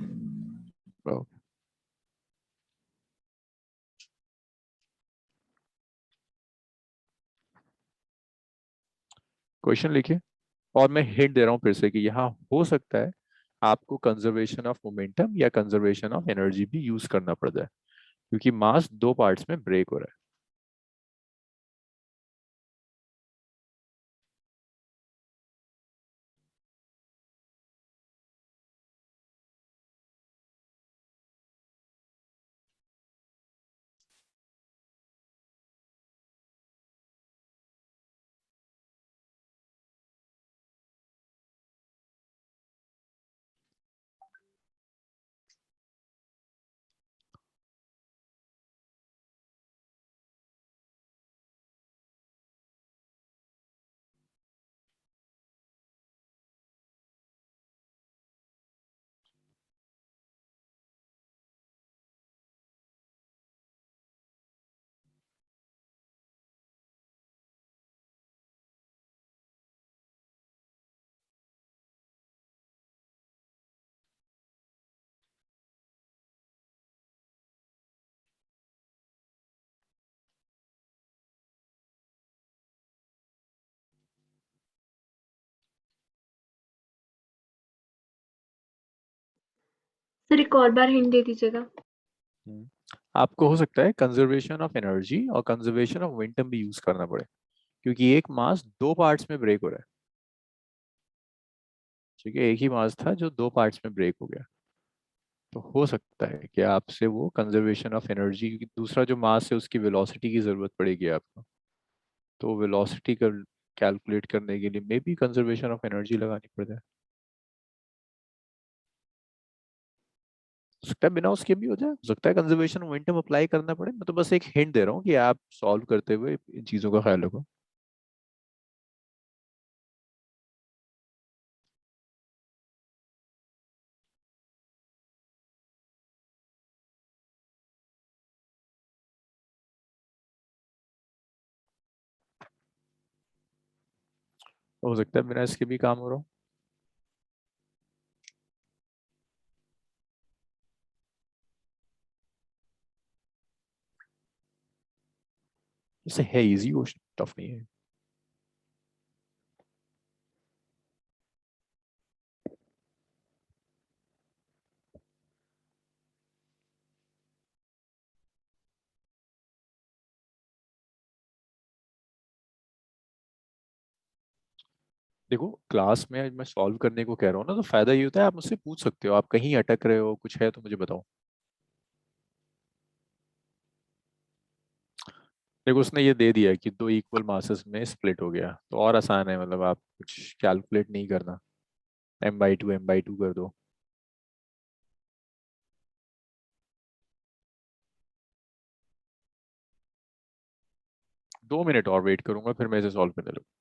क्वेश्चन लिखिए, और मैं हिंट दे रहा हूँ फिर से कि यहाँ हो सकता है आपको कंजर्वेशन ऑफ मोमेंटम या कंजर्वेशन ऑफ एनर्जी भी यूज करना पड़ जाए, क्योंकि मास दो पार्ट्स में ब्रेक हो रहा है। सर एक और बार हिंट दे दीजिएगा। हम्म। आपको हो सकता है कंजर्वेशन ऑफ एनर्जी और कंजर्वेशन ऑफ मोमेंटम भी यूज करना पड़े, क्योंकि एक मास दो पार्ट्स में ब्रेक हो रहा है। ठीक है, एक ही मास था जो दो पार्ट्स में ब्रेक हो गया। तो हो सकता है कि आपसे वो कंजर्वेशन ऑफ एनर्जी, क्योंकि दूसरा जो मास है उसकी वेलोसिटी की जरूरत पड़ेगी आपको, तो वेलोसिटी का कैलकुलेट करने के लिए may be conservation of energy लगानी पड़ जाए। हो सकता है बिना उसके भी हो जाए, हो सकता है कंजर्वेशन मोमेंटम अप्लाई करना पड़े। मैं तो बस एक हिंट दे रहा हूँ कि आप सॉल्व करते हुए इन चीजों का ख्याल रखो। हो सकता है बिना इसके भी काम हो रहा हो। इसे है इजी, वो टफ नहीं है। देखो, क्लास में मैं सॉल्व करने को कह रहा हूँ ना, तो फायदा ये होता है आप मुझसे पूछ सकते हो, आप कहीं अटक रहे हो कुछ है तो मुझे बताओ। देखो, उसने ये दे दिया कि दो इक्वल मासेस में स्प्लिट हो गया, तो और आसान है, मतलब आप कुछ कैलकुलेट नहीं करना, m/2 कर दो। 2 मिनट और वेट करूंगा, फिर मैं इसे सॉल्व करने लगूंगा।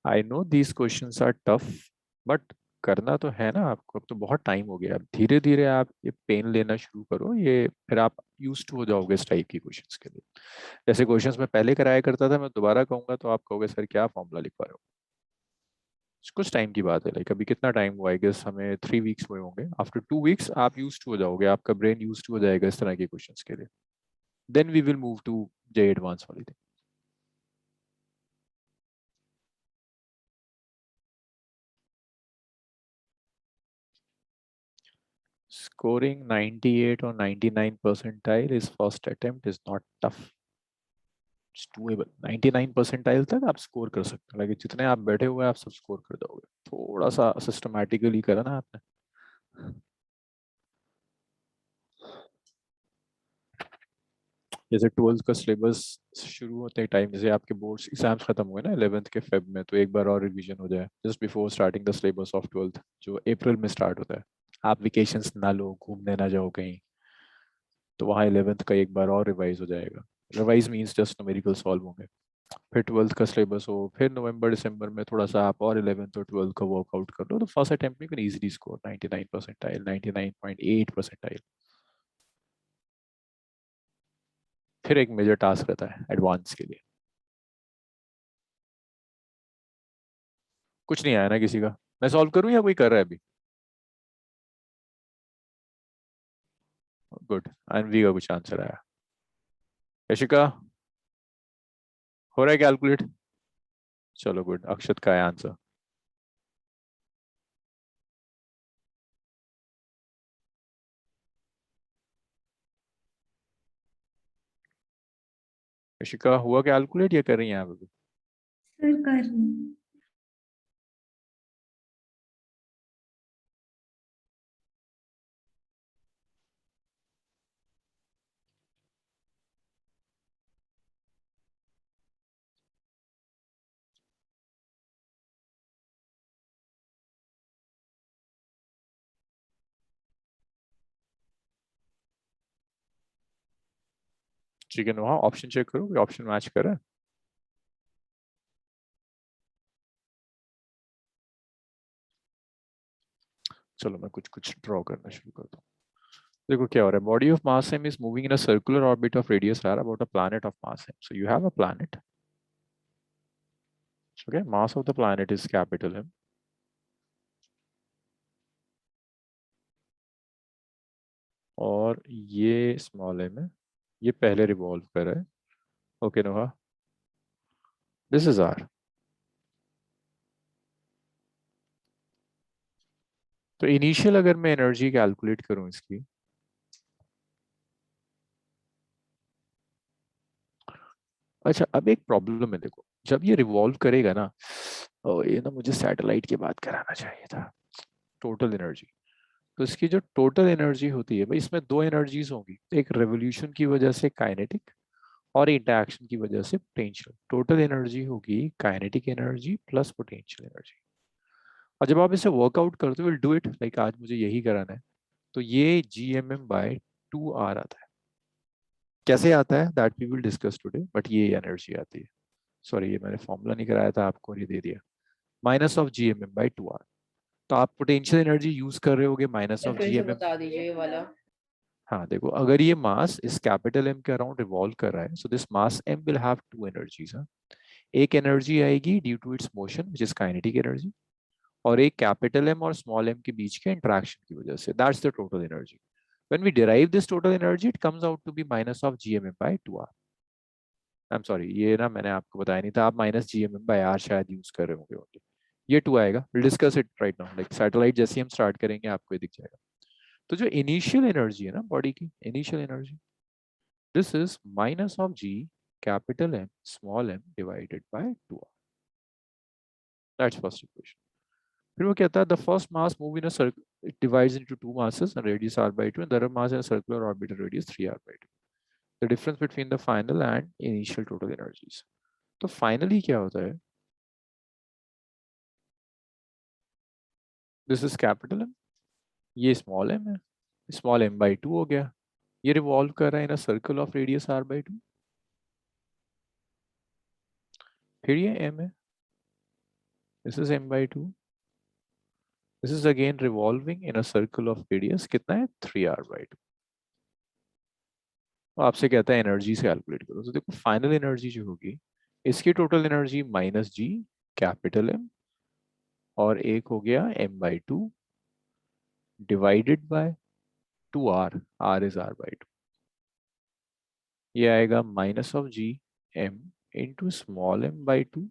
I know these questions are tough, but करना तो है ना आपको। अब तो बहुत टाइम हो गया, अब धीरे धीरे आप ये पेन लेना शुरू करो, ये फिर आप यूज टू हो जाओगे इस टाइप की क्वेश्चंस के लिए। जैसे क्वेश्चंस मैं पहले कराया करता था, मैं दोबारा कहूंगा तो आप कहोगे सर क्या फॉर्मूला लिखवा रहे हो। कुछ टाइम की बात है, लाइक अभी कितना टाइम हुआ, आई गेस हमें 3 वीक्स हुए होंगे। आफ्टर 2 वीक्स आप यूज टू हो जाओगे, आपका ब्रेन यूज टू हो जाएगा इस तरह के क्वेश्चंस के लिए। then we will move to J advanced वाली thing. Scoring 98 or 99 percentile is first attempt is not tough. It's doable. 99 percentile तक आप स्कोर कर सकते हो, लेकिन जितने आप बैठे हुए आप सब स्कोर कर दोगे. थोड़ा सा सिस्टमैटिकली करा ना आपने. जैसे 12th का सिलेबस शुरू होते टाइम, जैसे आपके बोर्ड्स एग्जाम्स खत्म हुए ना 11th के फेब में, तो एक बार और रिवीजन हो जाए just before starting the syllabus of 12th, जो अप्रैल में स्टार्ट होता है. आप वेकेशंस ना लो, घूमने ना जाओ कहीं, तो वहाँ 11th का एक बार और रिवाइज हो जाएगा. Revise means just numerical solve होंगे. फिर 12th का सिलेबस हो, फिर नवंबर दिसंबर में थोड़ा सा आप और 11th और 12th का वर्कआउट कर लो, तो फर्स्ट अटेम्प्ट में can easily score 99 percentile, 99.8 percentile. फिर एक मेजर टास्क रहता है एडवांस के लिए. कुछ नहीं आया ना किसी का? मैं सॉल्व करूं या कोई कर रहा है अभी? गुड. अनवी का कुछ आंसर आया. यशिका हो रहा है कैलकुलेट? चलो गुड. अक्षत का है आंसर. यशिका हुआ कैलकुलेट या कर रही हैं आप अभी? सर कर रही हूँ। ठीक है. वहाँ ऑप्शन चेक करो, कोई ऑप्शन मैच कर रहा है? चलो मैं कुछ कुछ ड्रॉ करना शुरू करता हूँ. देखो क्या हो रहा है. Body of mass m is moving in a circular orbit of radius r about a planet of mass m. So you have a planet. Okay, mass of the planet is capital M. और ये small m है. ये पहले revolve कर रहा है. Okay Noha, this is r. तो initial अगर मैं एनर्जी कैलकुलेट करूं इसकी, अच्छा अब एक प्रॉब्लम है. देखो जब ये रिवॉल्व करेगा ना, ये ना मुझे सैटेलाइट की बात कराना चाहिए था. टोटल एनर्जी, तो इसकी जो टोटल एनर्जी होती है भाई, इसमें दो एनर्जीज होंगी. एक रेवोल्यूशन की वजह से काइनेटिक, और इंटरैक्शन की वजह से पोटेंशियल. टोटल एनर्जी होगी kinetic energy plus potential energy. और जब आप इसे वर्कआउट करते हो, विल डू इट लाइक आज मुझे यही कराना है, तो ये GMM/2R आता है. कैसे आता है that we will discuss today, but ये एनर्जी आती है. सॉरी, ये मैंने फॉर्मूला नहीं कराया था आपको, ये दे दिया. -GMM/2R. तो आप पोटेंशियल एनर्जी यूज कर रहे होगे तो फिर से -GMM. बता दीजिए ये वाला. हाँ देखो, अगर ये मास इस कैपिटल M के अराउंड रिवॉल्व कर रहा है, so this mass M will have two energies. एक एनर्जी आएगी due to its motion which is kinetic energy, और एक कैपिटल M और स्मॉल m के बीच के इंटरेक्शन की वजह से. That's the total energy. When we derive this total energy, it comes out to be -GMM/2R. I'm sorry, ये ना मैंने आपको बताया नहीं था, आप -GMM/R शायद यूज कर रहे होंगे only. ये 2 आएगा. We'll discuss it right now. Like satellite जैसे ही हम स्टार्ट करेंगे आपको ये दिख जाएगा. तो जो इनिशियल एनर्जी है ना बॉडी की, initial energy, this is -G capital M small m divided bye 2R. That's first equation. फिर वो कहता है the first mass move in a circle, it divides into two masses and radius r/2, and the other mass in a circular orbital radius 3r/2. The difference between the final and initial total energies. तो finally क्या होता है, this is capital M, ये small m है, small m/2 हो गया. ये revolve कर रहा है in a circle of radius r/2. फिर ये m है, this is m/2. This is again revolving in a circle of radius कितना है 3r/2. आपसे कहता है एनर्जी से कैलकुलेट करो. तो देखो फाइनल एनर्जी जो होगी, इसकी total energy -G capital M, और एक हो गया m/2 divided by 2R. R is r/2. ये आएगा minus of G M into small M by two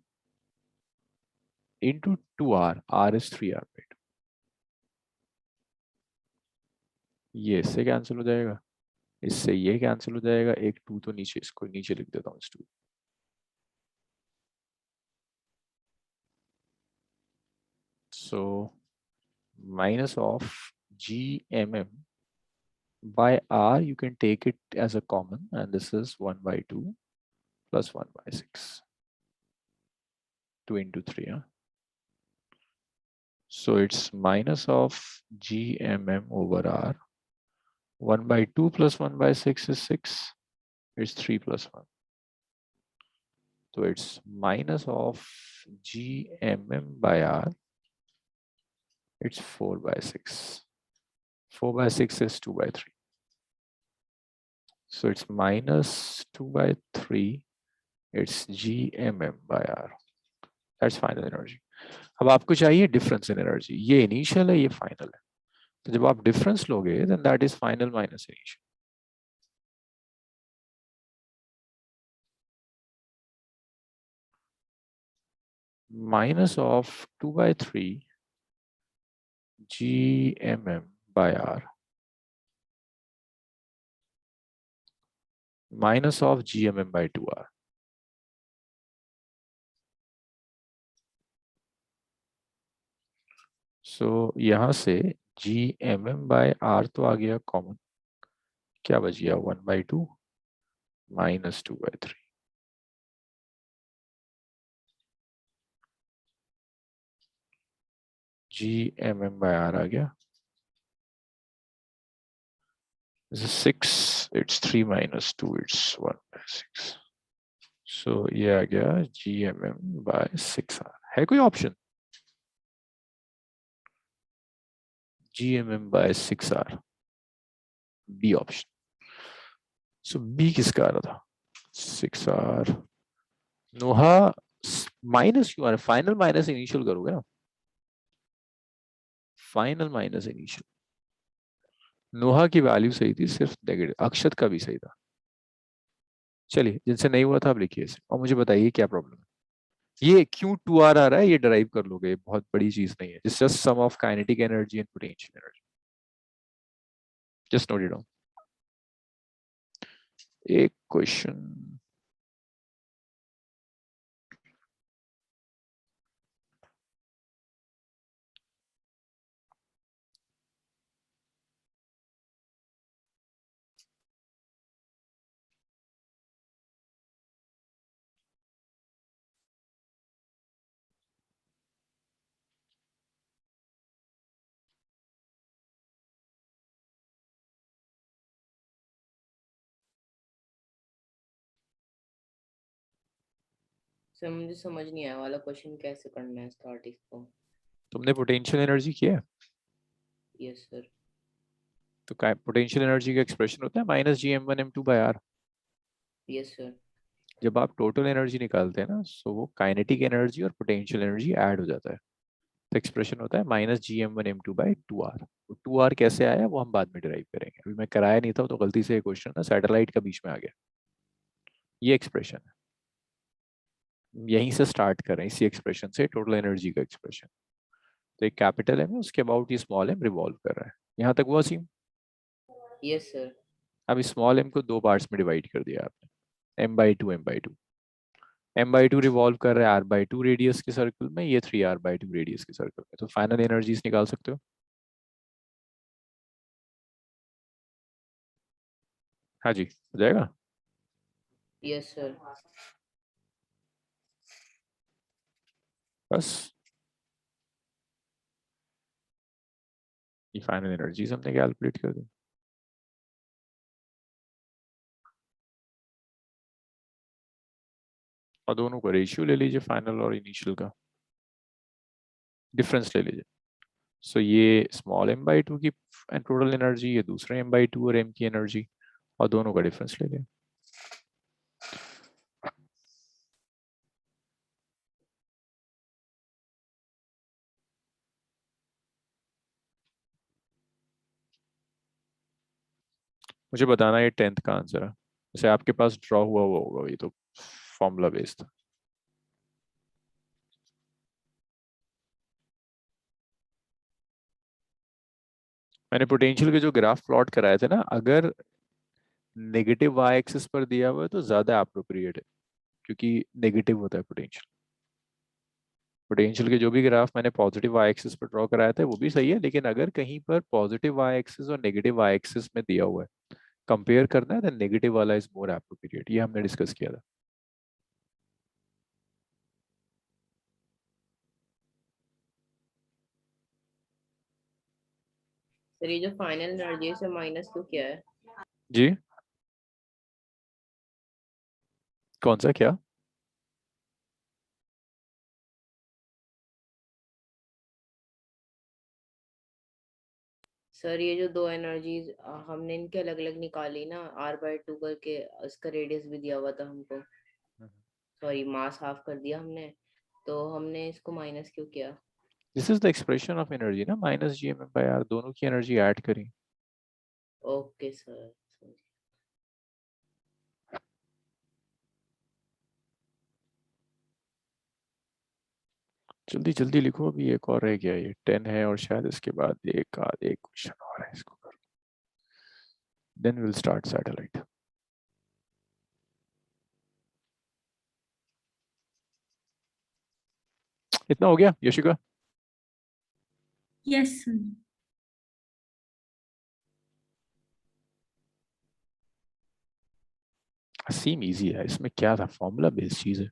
into 2r, r is 3r by two. ये इससे कैंसिल हो जाएगा, इससे ये कैंसिल हो जाएगा, एक 2 तो नीचे, इसको नीचे लिख देता हूँ इस 2। सो minus of gmm by r, you can take it as a common, and this is 1 by 2 plus 1 by 6, 2 into 3. Huh? So it's minus of gmm over r. 1 by 2 plus 1 by 6 is 6. It's 3 plus 1. So it's minus of gmm by r. It's 4 by 6. 4 by 6 is 2 by 3. So it's minus 2 by 3. It's gmm by r. That's final energy. अब आपको चाहिए difference in energy, ये initial है, ये final है। तो जब आप डिफरेंस लोगे then that is final minus initial. Minus of 2 by 3 gmm by r minus of gmm by 2r। सो यहां से gmm by r तो आ गया कॉमन, क्या बच गया 1 by 2 minus 2 by 3। gmm by r आ गया, this is 6, it's 3 minus 2, it's 1 by 6। सो ये आ गया gmm by 6r। है कोई option? gmm by 6r, B option. So B किसका आ रहा था? 6r। नोहा माइनस क्यों आ रहा है? फाइनल माइनस इनिशियल करोगे ना, फाइनल माइनस इनिशियल। नोहा की वैल्यू सही थी, सिर्फ नेगेटिव। अक्षत का भी सही था। चलिए, जिनसे नहीं हुआ था आप लिखिए इसे और मुझे बताइए क्या प्रॉब्लम है। ये क्यों 2r आ रहा है ये डराइव कर लोगे, बहुत बड़ी चीज नहीं है। It's just sum of kinetic energy and potential energy, just note it down. एक क्वेश्चन, सर मुझे समझ नहीं आया वाला क्वेश्चन, कैसे करना है स्टार्ट इसको? तुमने पोटेंशियल एनर्जी किया है? Yes sir. तो पोटेंशियल एनर्जी का एक्सप्रेशन होता है माइनस gm1m2/r। Yes sir. जब आप टोटल एनर्जी निकालते हैं ना, सो वो काइनेटिक एनर्जी और पोटेंशियल एनर्जी ऐड हो जाता है, तो एक्सप्रेशन होता है माइनस gm1m2/2r। 2r कैसे आया वो हम बाद में डिराइव करेंगे, अभी मैं कराया नहीं था तो गलती से क्वेश्चन ना सैटेलाइट का बीच में आ गया। ये एक्सप्रेशन है, यहीं से स्टार्ट कर रहे हैं, इसी एक्सप्रेशन से टोटल एनर्जी का एक्सप्रेशन। तो एक कैपिटल एम है, उसके अबाउट ये स्मॉल एम रिवॉल्व कर रहा है। यहाँ तक वो सीम। Yes sir. अब इस स्मॉल एम को दो पार्ट्स में डिवाइड कर दिया आपने, m/2 m/2। m/2 रिवॉल्व कर रहा है r/2 रेडियस के सर्कल में, ये 3r/2 रेडियस के सर्कल में। तो फाइनल एनर्जीज निकाल सकते हो। हाँ जी, हो जाएगा। Yes sir. बस ये फाइनल एनर्जीज हमने कैलकुलेट कर दी। और दोनों का रेशियो ले लीजिए, फाइनल और इनिशियल का डिफरेंस ले लीजिए। सो ये स्मॉल m/2 की टोटल एनर्जी, ये दूसरा m/2 और m की एनर्जी, और दोनों का डिफरेंस ले लिया। मुझे बताना ये 10th का आंसर है। जैसे आपके पास ड्रॉ हुआ हुआ होगा, ये तो फॉर्मूला बेस्ड था। मैंने पोटेंशियल के जो ग्राफ प्लॉट कराए थे ना, अगर नेगेटिव वाई एक्सिस पर दिया हुआ है तो ज्यादा अप्रोप्रिएट है, क्योंकि नेगेटिव होता है पोटेंशियल। पोटेंशियल के जो भी ग्राफ मैंने पॉजिटिव वाई एक्सिस पर ड्रॉ कराया था वो भी सही है, लेकिन अगर कहीं पर पॉजिटिव वाई एक्सिस और नेगेटिव वाई एक्सिस में दिया हुआ है, कंपेयर करना है, तो नेगेटिव वाला इज मोर अप्रोप्रिएट। ये हमने डिस्कस किया था। सर ये जो फाइनल एनर्जी से माइनस क्यों किया है? जी, कौन सा क्या? सर ये जो दो एनर्जीज हमने इनके अलग अलग निकाली ना, r/2 करके, इसका रेडियस भी दिया हुआ था हमको, सॉरी मास हाफ कर दिया हमने, तो हमने इसको माइनस क्यों किया? This is the expression of energy ना, minus G M M by R, दोनों की एनर्जी ऐड करी। Okay sir. जल्दी जल्दी लिखो, अभी एक और रह गया, ये 10 है और शायद इसके बाद एक क्वेश्चन और है, इसको करो, देन विल स्टार्ट सैटेलाइट। इतना हो गया Yashika? Yes sir. Same easy है, इसमें क्या था, फॉर्मूला बेस्ड चीज है।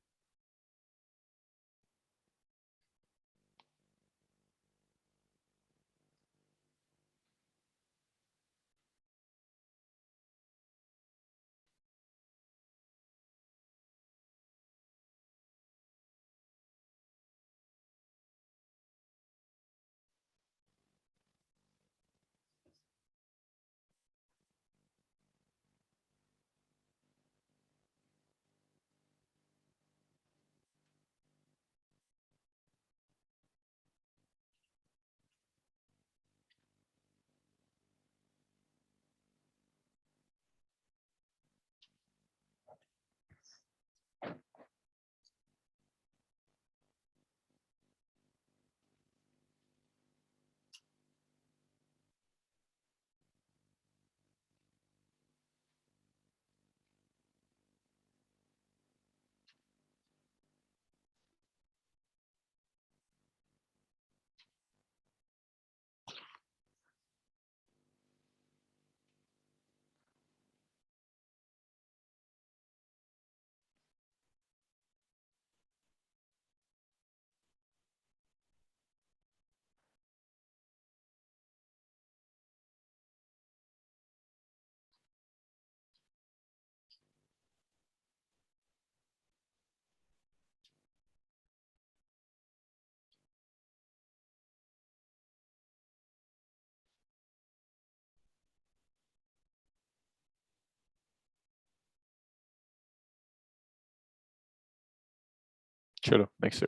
चलो नेक्स्ट,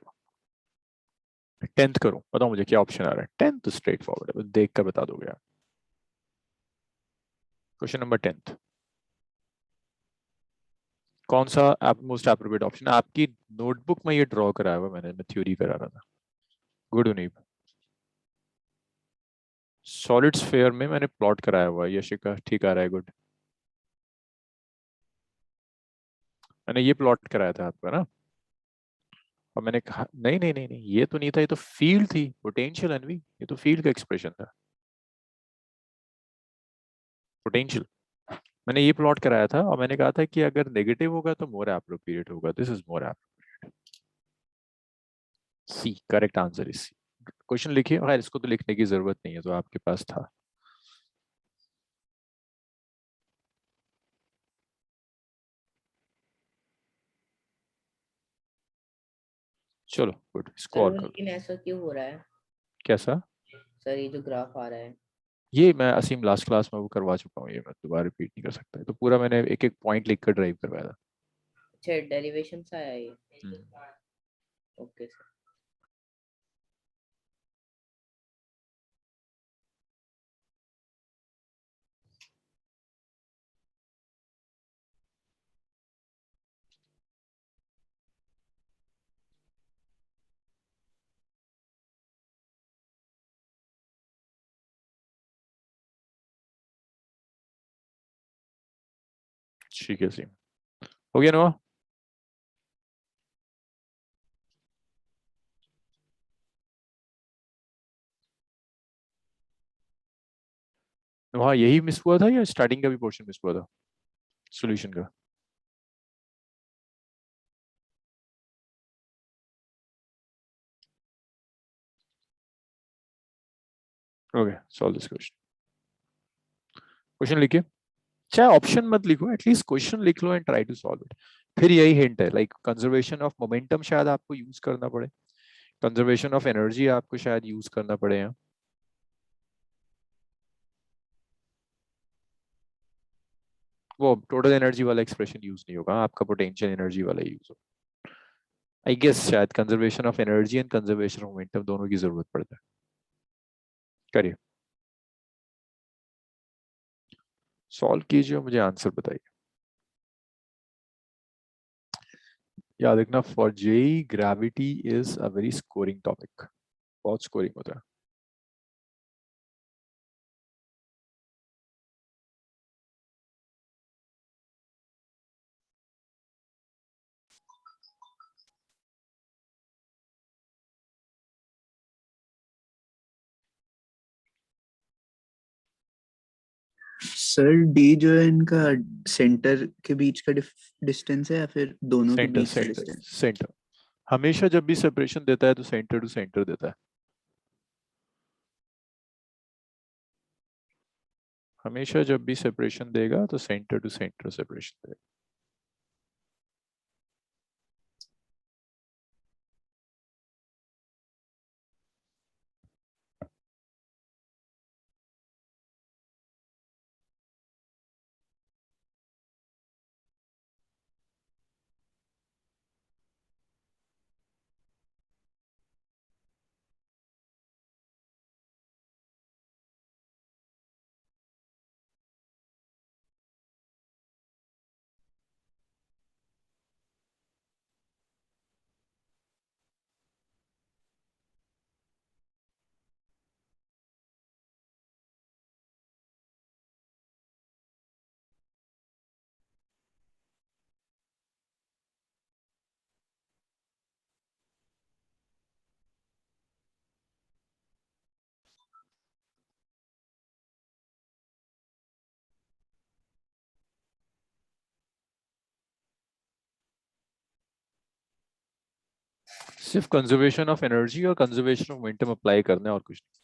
10th करूं, बताओ मुझे क्या ऑप्शन आ रहा है। 10th तो स्ट्रेट फॉरवर्ड है, देख कर बता दोगे यार। क्वेश्चन नंबर 10th, कौन सा मोस्ट एप्रोप्रिएट ऑप्शन है? आपकी नोटबुक में ये ड्रॉ कराया हुआ मैंने, मैं थ्योरी करा रहा था। गुड उनीब, सॉलिड स्फीयर में मैंने प्लॉट कराया हुआ है, यशिका ठीक आ रहा है, गुड। मैंने ये प्लॉट कराया था आपका ना, और मैंने कहा नहीं नहीं नहीं नहीं, ये तो नहीं था, ये तो फील्ड थी, पोटेंशियल एनवी, ये तो फील्ड का एक्सप्रेशन था, पोटेंशियल। मैंने ये प्लॉट कराया था और मैंने कहा था कि अगर नेगेटिव होगा तो मोर एप्रोप्रिएट होगा, this is more appropriate. C, correct answer is C. Question लिखिए, खैर इसको तो लिखने की जरूरत नहीं है, तो आपके पास था। चलो गुड, इसको सर और वो कर लो। लेकिन ऐसा क्यों हो रहा है? कैसा? सर ये जो ग्राफ आ रहा है। ये मैं असीम लास्ट क्लास में वो करवा चुका हूँ, ये मैं दोबारा रिपीट नहीं कर सकता, तो पूरा मैंने एक एक पॉइंट लिख कर ड्राइव करवाया था। अच्छा डेरिवेशन से आया ये। हम्म। Okay sir. ठीक है सी, हो गया नोआ? वहाँ यही मिस हुआ था या स्टार्टिंग का भी पोर्शन मिस हुआ था सॉल्यूशन का? Okay, solve this question. Question लिखिए, चाहे ऑप्शन मत लिखो, एटलीस्ट क्वेश्चन लिख लो and try to solve it. फिर यही हिंट है, लाइक कंजर्वेशन ऑफ मोमेंटम शायद आपको यूज करना पड़े, कंजर्वेशन ऑफ एनर्जी आपको शायद यूज करना पड़े यहाँ। वो टोटल एनर्जी वाला एक्सप्रेशन यूज नहीं होगा, आपका पोटेंशियल एनर्जी वाला यूज होगा। आई गेस शायद conservation of energy and conservation of momentum दोनों की जरूरत पड़ता है। करिए, सॉल्व कीजिए, मुझे आंसर बताइए। याद रखना, for JEE gravity is a very scoring topic, बहुत स्कोरिंग होता है। सर डी जो है इनका सेंटर के बीच का डिस्टेंस है या फिर दोनों के सेंटर बीच का सेंटर डिस्टेंस? सेंटर, हमेशा जब भी सेपरेशन देता है तो सेंटर टू सेंटर देता है, हमेशा जब भी सेपरेशन देगा तो सेंटर टू सेंटर सेपरेशन देगा। सिर्फ कंजर्वेशन ऑफ एनर्जी और कंजर्वेशन ऑफ मोमेंटम अप्लाई करना है और कुछ नहीं।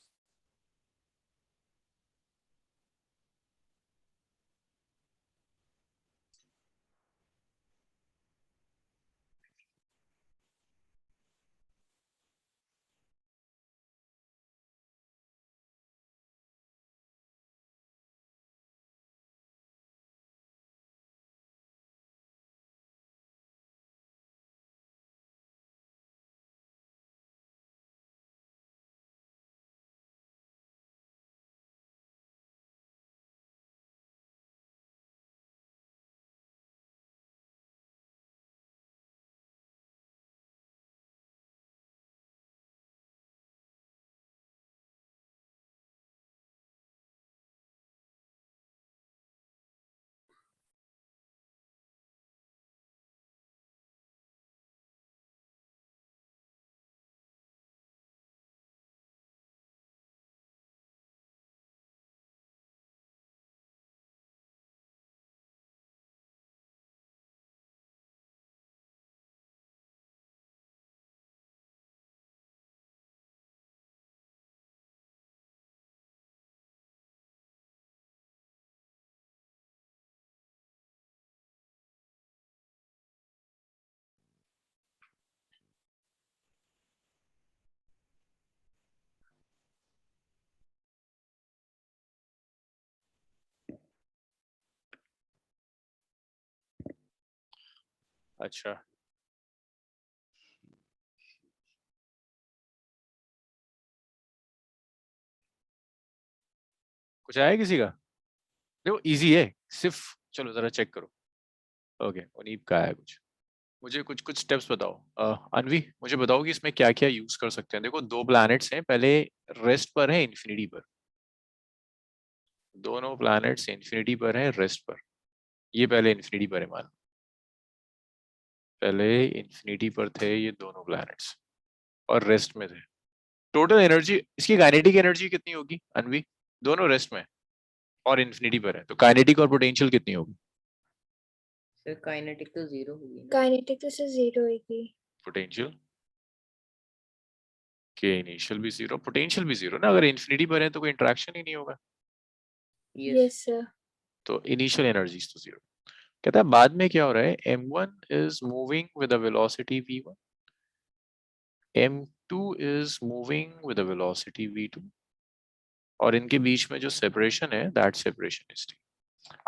अच्छा, कुछ आया किसी का? देखो इजी है, सिर्फ चलो जरा चेक करो। ओके, उनीब का आया कुछ। मुझे कुछ कुछ स्टेप्स बताओ। अनवी, मुझे बताओ कि इसमें क्या क्या यूज कर सकते हैं। देखो दो प्लैनेट्स हैं, पहले रेस्ट पर है इन्फिनिटी पर, दोनों प्लैनेट्स इन्फिनिटी पर है रेस्ट पर। ये पहले इन्फिनिटी पर है मान, पहले इन्फिनिटी पर थे ये दोनों प्लैनेट्स और रेस्ट में थे। टोटल एनर्जी इसकी काइनेटिक एनर्जी कितनी होगी अनवी? दोनों रेस्ट में और इन्फिनिटी पर है, तो काइनेटिक और पोटेंशियल कितनी होगी? सर काइनेटिक तो 0 होगी ना। काइनेटिक तो सर 0 होगी। पोटेंशियल के इनिशियल भी 0, पोटेंशियल भी 0 ना, अगर इन्फिनिटी पर है तो कोई इंटरेक्शन ही नहीं होगा, यस सर। तो इनिशियल एनर्जीज तो 0। कहता है बाद में क्या हो रहा है, m1 is moving with a velocity v1, m2 is moving with a velocity v2, और इनके बीच में जो सेपरेशन है दैट सेपरेशन इज t।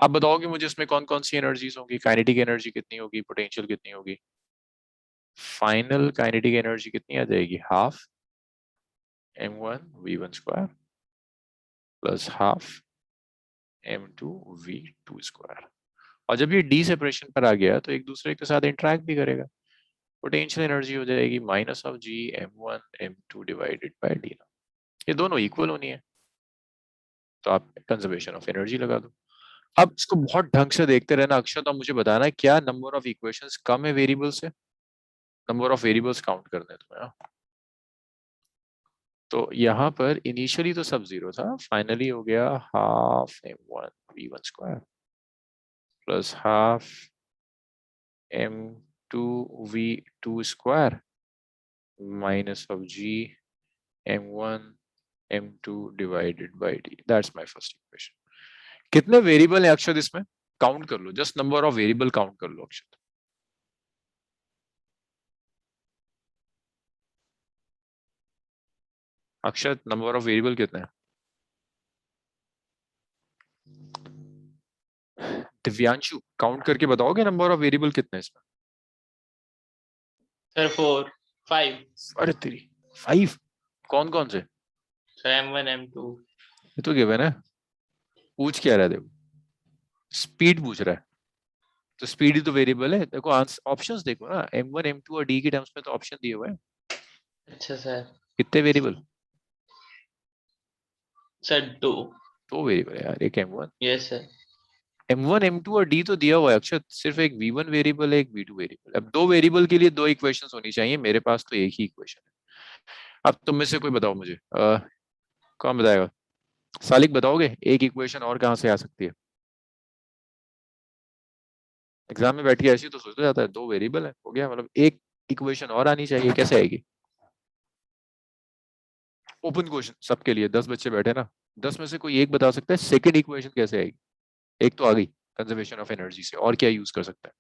आप बताओगे मुझे इसमें कौन कौन सी एनर्जीज होंगी, काइनेटिक एनर्जी कितनी होगी, पोटेंशियल कितनी होगी? फाइनल काइनेटिक एनर्जी कितनी आ जाएगी, half m1 v1 square plus half m2 v2 square. और जब ये डी सेपरेशन पर आ गया तो एक दूसरे के साथ इंटरेक्ट भी करेगा, पोटेंशियल एनर्जी हो जाएगी minus of G m1 m2 divided by D. ये दोनों इक्वल होनी है, तो आप कंजर्वेशन ऑफ एनर्जी लगा दो। अब इसको बहुत ढंग से देखते रहना अक्षर, तो मुझे बताना है क्या नंबर ऑफ इक्वेशंस कम है वेरिएबल से, नंबर ऑफ वेरिएबल्स काउंट करने हैं तुम्हें। तो यहाँ पर इनिशियली तो सब 0 था, फाइनली हो गया half m1 v1 square plus half m2 v2 square minus of g m1 m2 divided by d। That's my first equation. कितने वेरिएबल है अक्षत इसमें, काउंट कर लो, just number of variable count कर लो Akshat. Akshat number of variable कितने हैं? Divyanshu count करके बताओगे नंबर ऑफ वेरिएबल कितने हैं इसमें? सर 4 5 अरे तेरी 5, कौन कौन से? Sir m1 m2। ये तो गिवन है, पूछ क्या रहा है, देखो स्पीड पूछ रहा है, तो स्पीड ही तो वेरिएबल है। देखो ऑप्शंस देखो ना, m1 m2 और d के टर्म्स में तो ऑप्शन दिए हुए हैं। अच्छा सर। कितने वेरिएबल? सर 2। दो वेरिएबल है यार, एक m1 yes sir. m1 m2 और d तो दिया हुआ है अक्षत, सिर्फ एक v1 वेरिएबल है, एक v2 वेरिएबल। अब दो वेरिएबल के लिए दो इक्वेशंस होनी चाहिए, मेरे पास तो एक ही इक्वेशन है। अब तुम में से कोई बताओ मुझे, कौन बताएगा? सालिक बताओगे एक इक्वेशन और कहां से आ सकती है? एग्जाम में बैठ के ऐसे ही तो सोचा जाता है, दो वेरिएबल है हो गया, मतलब एक इक्वेशन और आनी चाहिए, कैसे आएगी? ओपन क्वेश्चन सबके लिए, 10 बच्चे बैठे ना, 10 में से कोई एक बता सकता है सेकंड इक्वेशन कैसे आएगी? एक तो आ गई कंजर्वेशन ऑफ एनर्जी से, और क्या यूज कर सकता है?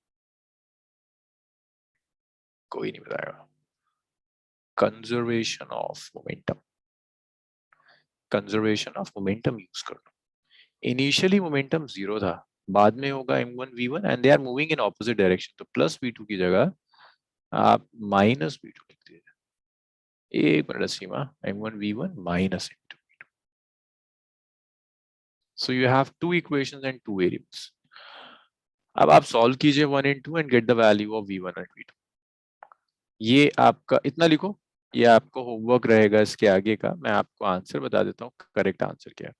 कोई नहीं बताएगा। Conservation of momentum, conservation of momentum use कर लो। इनिशियली मोमेंटम 0 था, बाद में होगा m1 v1 and they are moving in opposite direction, तो प्लस v2 की जगह आप माइनस v2 लिख दीजिए। एक minute Seema, m1 v1 minus m2 v2। So you have two equations and two variables. अब आप सॉल्व कीजिए 1 and 2 and get the value of v1 and v2। ये आपका इतना लिखो, ये आपको होमवर्क रहेगा इसके आगे का। मैं आपको आंसर बता देता हूँ, करेक्ट आंसर क्या है।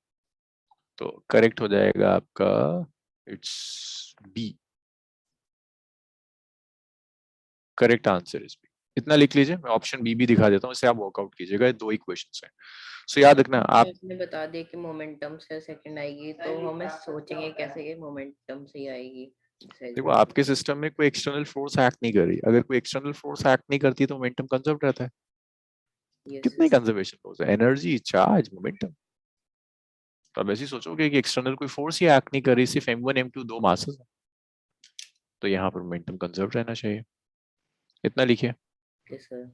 तो करेक्ट हो जाएगा आपका, it's B, correct answer is B. इतना लिख लीजिए, मैं ऑप्शन बी भी दिखा देता हूँ, इसे आप वर्कआउट कीजिएगा, ये दो इक्वेशंस हैं। सो याद रखना आप, इसने बता दिया कि मोमेंटम से सेकंड आएगी, तो हमें सोचेंगे कैसे कि मोमेंटम से ही आएगी। देखो आपके सिस्टम में कोई एक्सटर्नल फोर्स एक्ट नहीं कर रही, अगर कोई एक्सटर्नल फोर्स एक्ट नहीं करती तो मोमेंटम कंजर्व रहता है। कितने कंजर्वेशन फोर्स है, एनर्जी, चार्ज, मोमेंटम। तो आप ऐसे ही सोचोगे कि एक्सटर्नल कोई फोर्स ही एक्ट नहीं कर रही, सिर्फ m1 m2 दो मासेस हैं, तो यहाँ पर मोमेंटम कंजर्व रहना चाहिए। इतना लिखिए। सर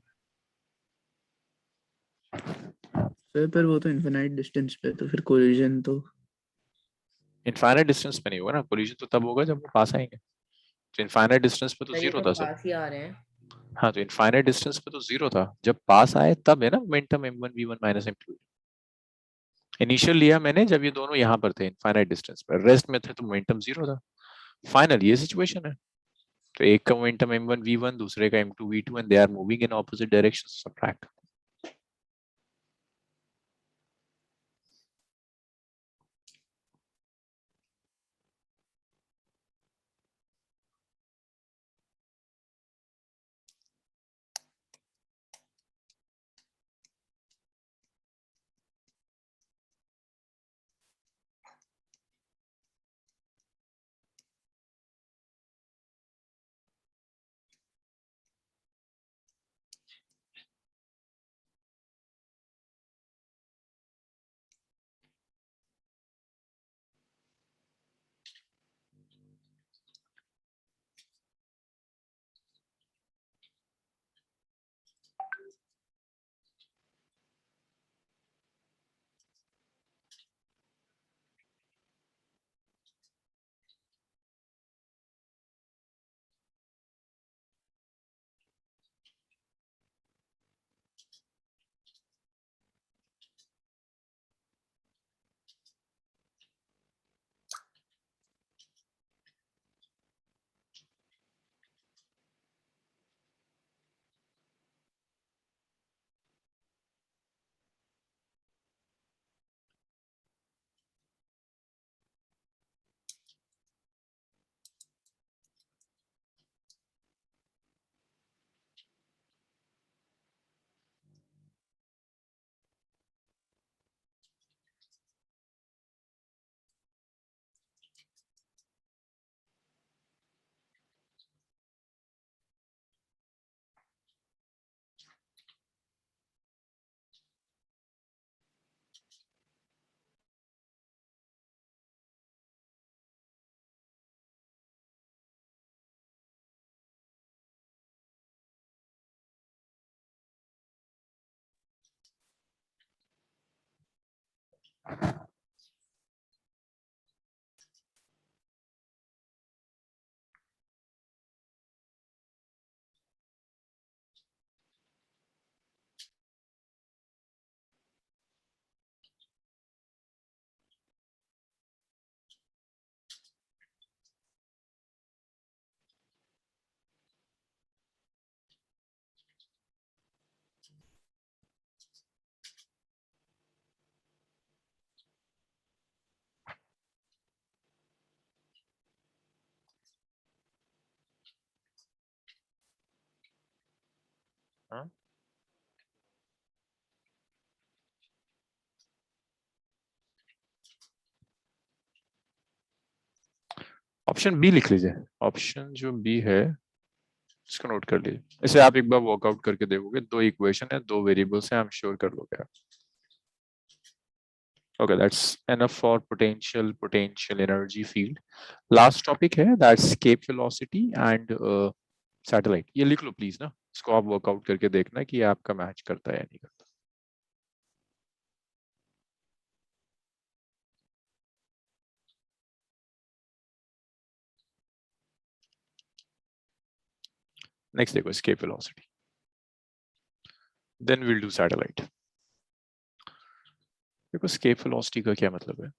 पर वो तो इनफिनाइट डिस्टेंस पे, तो फिर कोलिजन तो इनफाइनाइट डिस्टेंस पे नहीं होगा ना कोलिजन, तो तब होगा जब वो पास आएंगे। तो इनफाइनाइट डिस्टेंस पे तो ये 0 तो था सर। पास ही आ रहे हैं। हाँ, तो इनफाइनाइट डिस्टेंस पे तो 0 था, जब पास आए तब है ना momentum m1 v1 minus m2। Initial लिया मैंने जब ये दोनों यहाँ पर थे इनफाइनाइट डिस्टेंस पर, रेस्ट में थे तो मोमेंटम 0 था। फाइनल ये सिचुएशन है, तो एक का मोमेंटम m1 v1, दूसरे का m2 v2 and they are moving in opposite direction, subtract. हाँ? ऑप्शन बी लिख लीजिए। ऑप्शन जो बी है इसको नोट कर लीजिए। इसे आप एक बार वर्कआउट करके देखोगे, दो इक्वेशन है, दो वेरिएबल्स हैं, आई एम श्योर कर लोगे आप। Okay, that's enough for potential energy field. Last topic है, that's escape velocity and satellite. ये लिख लो प्लीज ना, इसको आप वर्कआउट करके देखना कि ये आपका मैच करता है या नहीं करता। नेक्स्ट देखो escape velocity, then we'll do satellite. देखो escape velocity का क्या मतलब है?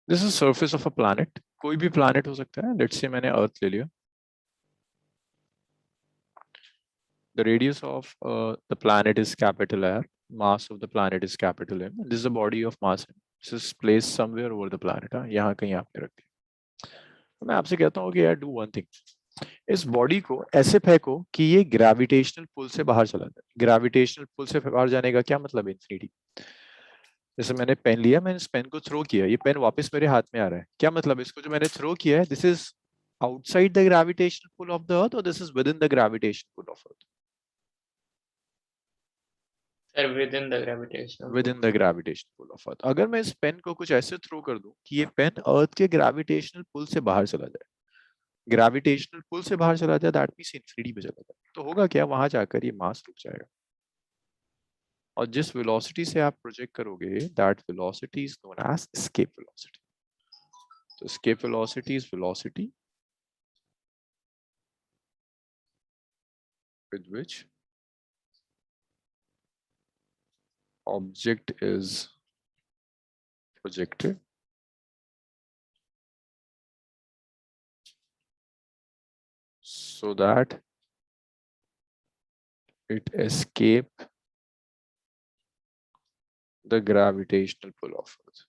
This is surface of a planet. कोई भी planet हो सकता है। Let's say मैंने अर्थ ले लिया। The radius of the planet is capital R. Mass of the planet is capital M. This is the body of mass M. This is placed somewhere over the planet. हाँ, यहाँ कहीं आपने रख दिया। तो मैं आपसे कहता हूँ कि यार do one thing. इस बॉडी को ऐसे फेंको कि ये ग्रेविटेशनल पुल से बाहर चला जाए। ग्रेविटेशनल पुल से बाहर जाने का क्या मतलब है? इंफिनिटी। जैसे मैंने पेन लिया, मैंने इस पेन को थ्रो किया, ये पेन वापस मेरे हाथ में आ रहा है। क्या मतलब है? इसको जो मैंने थ्रो किया है, this is outside the gravitational pull of the earth और this is within the gravitational pull of earth. Sir, within the gravitational within the gravitational pull of earth. अगर मैं इस पेन को कुछ ऐसे throw कर दूं कि ये पेन अर्थ के ग्रेविटेशनल पुल से बाहर चला जाए, ग्रेविटेशनल पुल से बाहर चला जाए, दैट मींस इंफिनिटी पे चला जाए, तो होगा क्या? वहां जाकर ये मास रुक जाएगा। और जिस वेलोसिटी से आप प्रोजेक्ट करोगे, that velocity is known as escape velocity. तो escape velocity is velocity with which object is projected so that it escape the gravitational pull of Earth.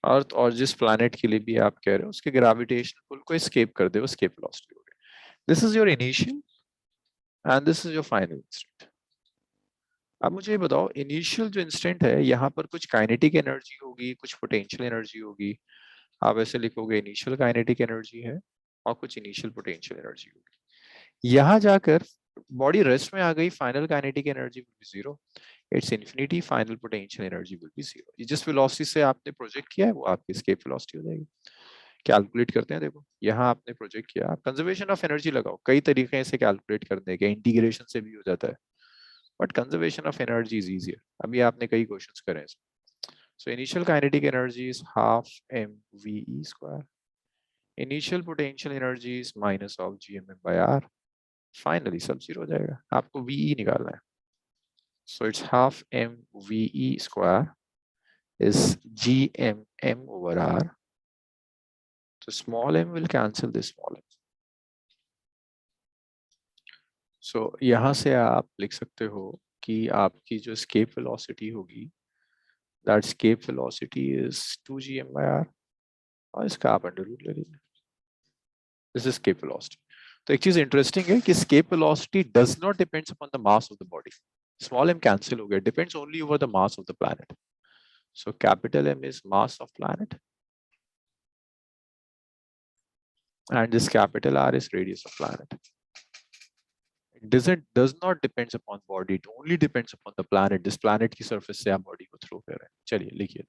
अर्थ और जिस प्लैनेट के लिए भी आप कह रहे हो उसके ग्रेविटेशनल पुल को एस्केप कर दे, वो एस्केप वेलोसिटी हो गई। This is your initial and this is your final instant. अब मुझे ये बताओ, इनिशियल जो इंस्टेंट है, यहाँ पर कुछ काइनेटिक एनर्जी होगी, कुछ पोटेंशियल एनर्जी होगी। आप ऐसे लिखोगे, इनिशियल काइनेटिक एनर्जी है और कुछ इनिशियल पोटेंशियल एनर्जी होगी। यहाँ जाकर बॉडी रेस्ट में आ गई, final kinetic energy will B zero, it's infinity, final potential energy will B zero. जिस वेलोसिटी से आपने प्रोजेक्ट किया है वो आपकी एस्केप वेलोसिटी हो जाएगी। कैलकुलेट करते हैं। देखो यहाँ आपने प्रोजेक्ट किया, आप कंजर्वेशन ऑफ एनर्जी लगाओ। कई तरीके से कैलकुलेट करने के, इंटीग्रेशन से भी हो जाता है, but conservation of energy is easier. अभी आपने कई क्वेश्चंस करे हैं। So initial kinetic energy is half mve square, initial potential energy is minus of gmm/r, finally सब जीरो हो जाएगा। आपको ve निकालना है। So it's half mve square is gmm/r. So small m will cancel this small m. So यहाँ से आप लिख सकते हो कि आपकी जो escape velocity होगी, that escape velocity is 2gm/r और इसका आप अंडर रूट ले लीजिए। This is escape velocity. तो एक चीज इंटरेस्टिंग है कि escape velocity does not depends upon the mass of the body. Small m cancel हो गया, depends only over the mass of the planet. So capital M is mass of planet and this capital R is radius of planet. It does not depends upon body, it only depends upon the planet. This planet की surface से आप body को throw कर रहे हैं। चलिए लिखिए।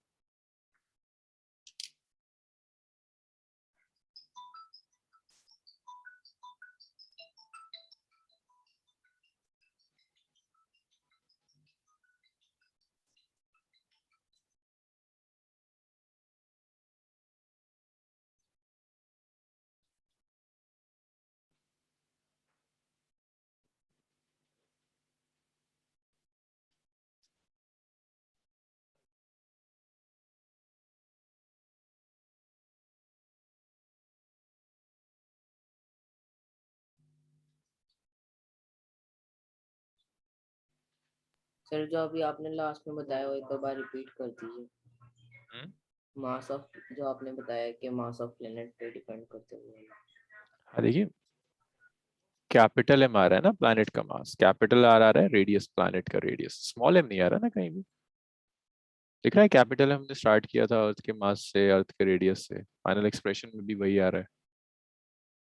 Sir जो अभी आपने लास्ट में बताया वो एक बार रिपीट कर दीजिए। मास ऑफ जो आपने बताया कि मास ऑफ प्लेनेट पे डिपेंड करते हुए। हाँ देखिए, कैपिटल एम आ रहा है ना प्लैनेट का मास, कैपिटल आर आ रहा है रेडियस, प्लैनेट का रेडियस, स्मॉल एम नहीं आ रहा ना कहीं भी। दिख रहा है कैपिटल हमने स्टार्ट किया था अर्थ के मास से, अर्थ के रेडियस से, फाइनल एक्सप्रेशन में भी वही आ रहा है,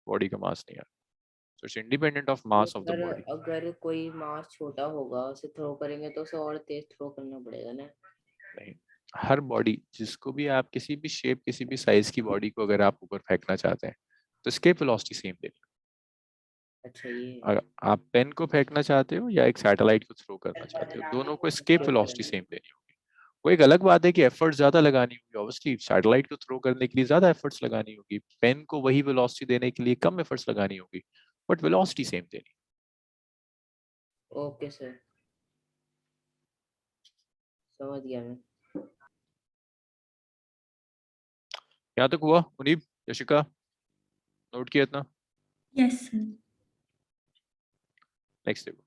बॉडी का मास नहीं आ रहा। So it's independent of mass of the sir body. अगर कोई मास छोटा होगा उसे थ्रो करेंगे तो उसे और तेज थ्रो करना पड़ेगा ना। नहीं, हर बॉडी जिसको भी आप किसी भी शेप किसी भी साइज की बॉडी को अगर आप ऊपर फेंकना चाहते हैं तो escape velocity सेम देनी। अच्छा ये अगर आप पेन को फेंकना चाहते हो या एक सैटेलाइट को थ्रो करना चाहते हो, दोनों को escape velocity सेम देनी होगी। वो एक अलग बात है कि एफर्ट ज्यादा लगानी होगी, ऑब्वियसली सैटेलाइट को थ्रो करने के लिए ज्यादा एफर्ट्स लगानी होगी, पेन को वही वेलोसिटी देने के लिए कम एफर्ट्स लगानी होगी, बट वेलोसिटी सेम देनी। ओके सर समझ गया मैं। यहाँ तक हुआ मुनीब, यशिका, नोट किया इतना? Yes sir. नेक्स्ट देखो।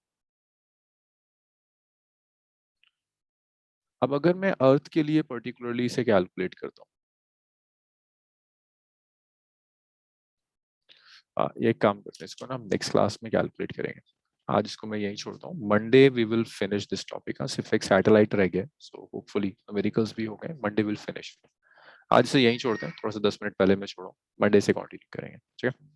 अब अगर मैं अर्थ के लिए पर्टिकुलरली इसे कैलकुलेट करता हूँ, ये एक काम करते हैं, इसको ना हम नेक्स्ट क्लास में कैलकुलेट करेंगे। आज इसको मैं यहीं छोड़ता हूँ, Monday we will finish this topic. हाँ सिर्फ एक सैटेलाइट रह गया, सो होपफुली न्यूमेरिकल्स भी हो गए, मंडे विल फिनिश। आज से यहीं छोड़ते हैं, थोड़ा सा 10 मिनट पहले मैं छोड़ा, मंडे से कंटिन्यू करेंगे, ठीक है।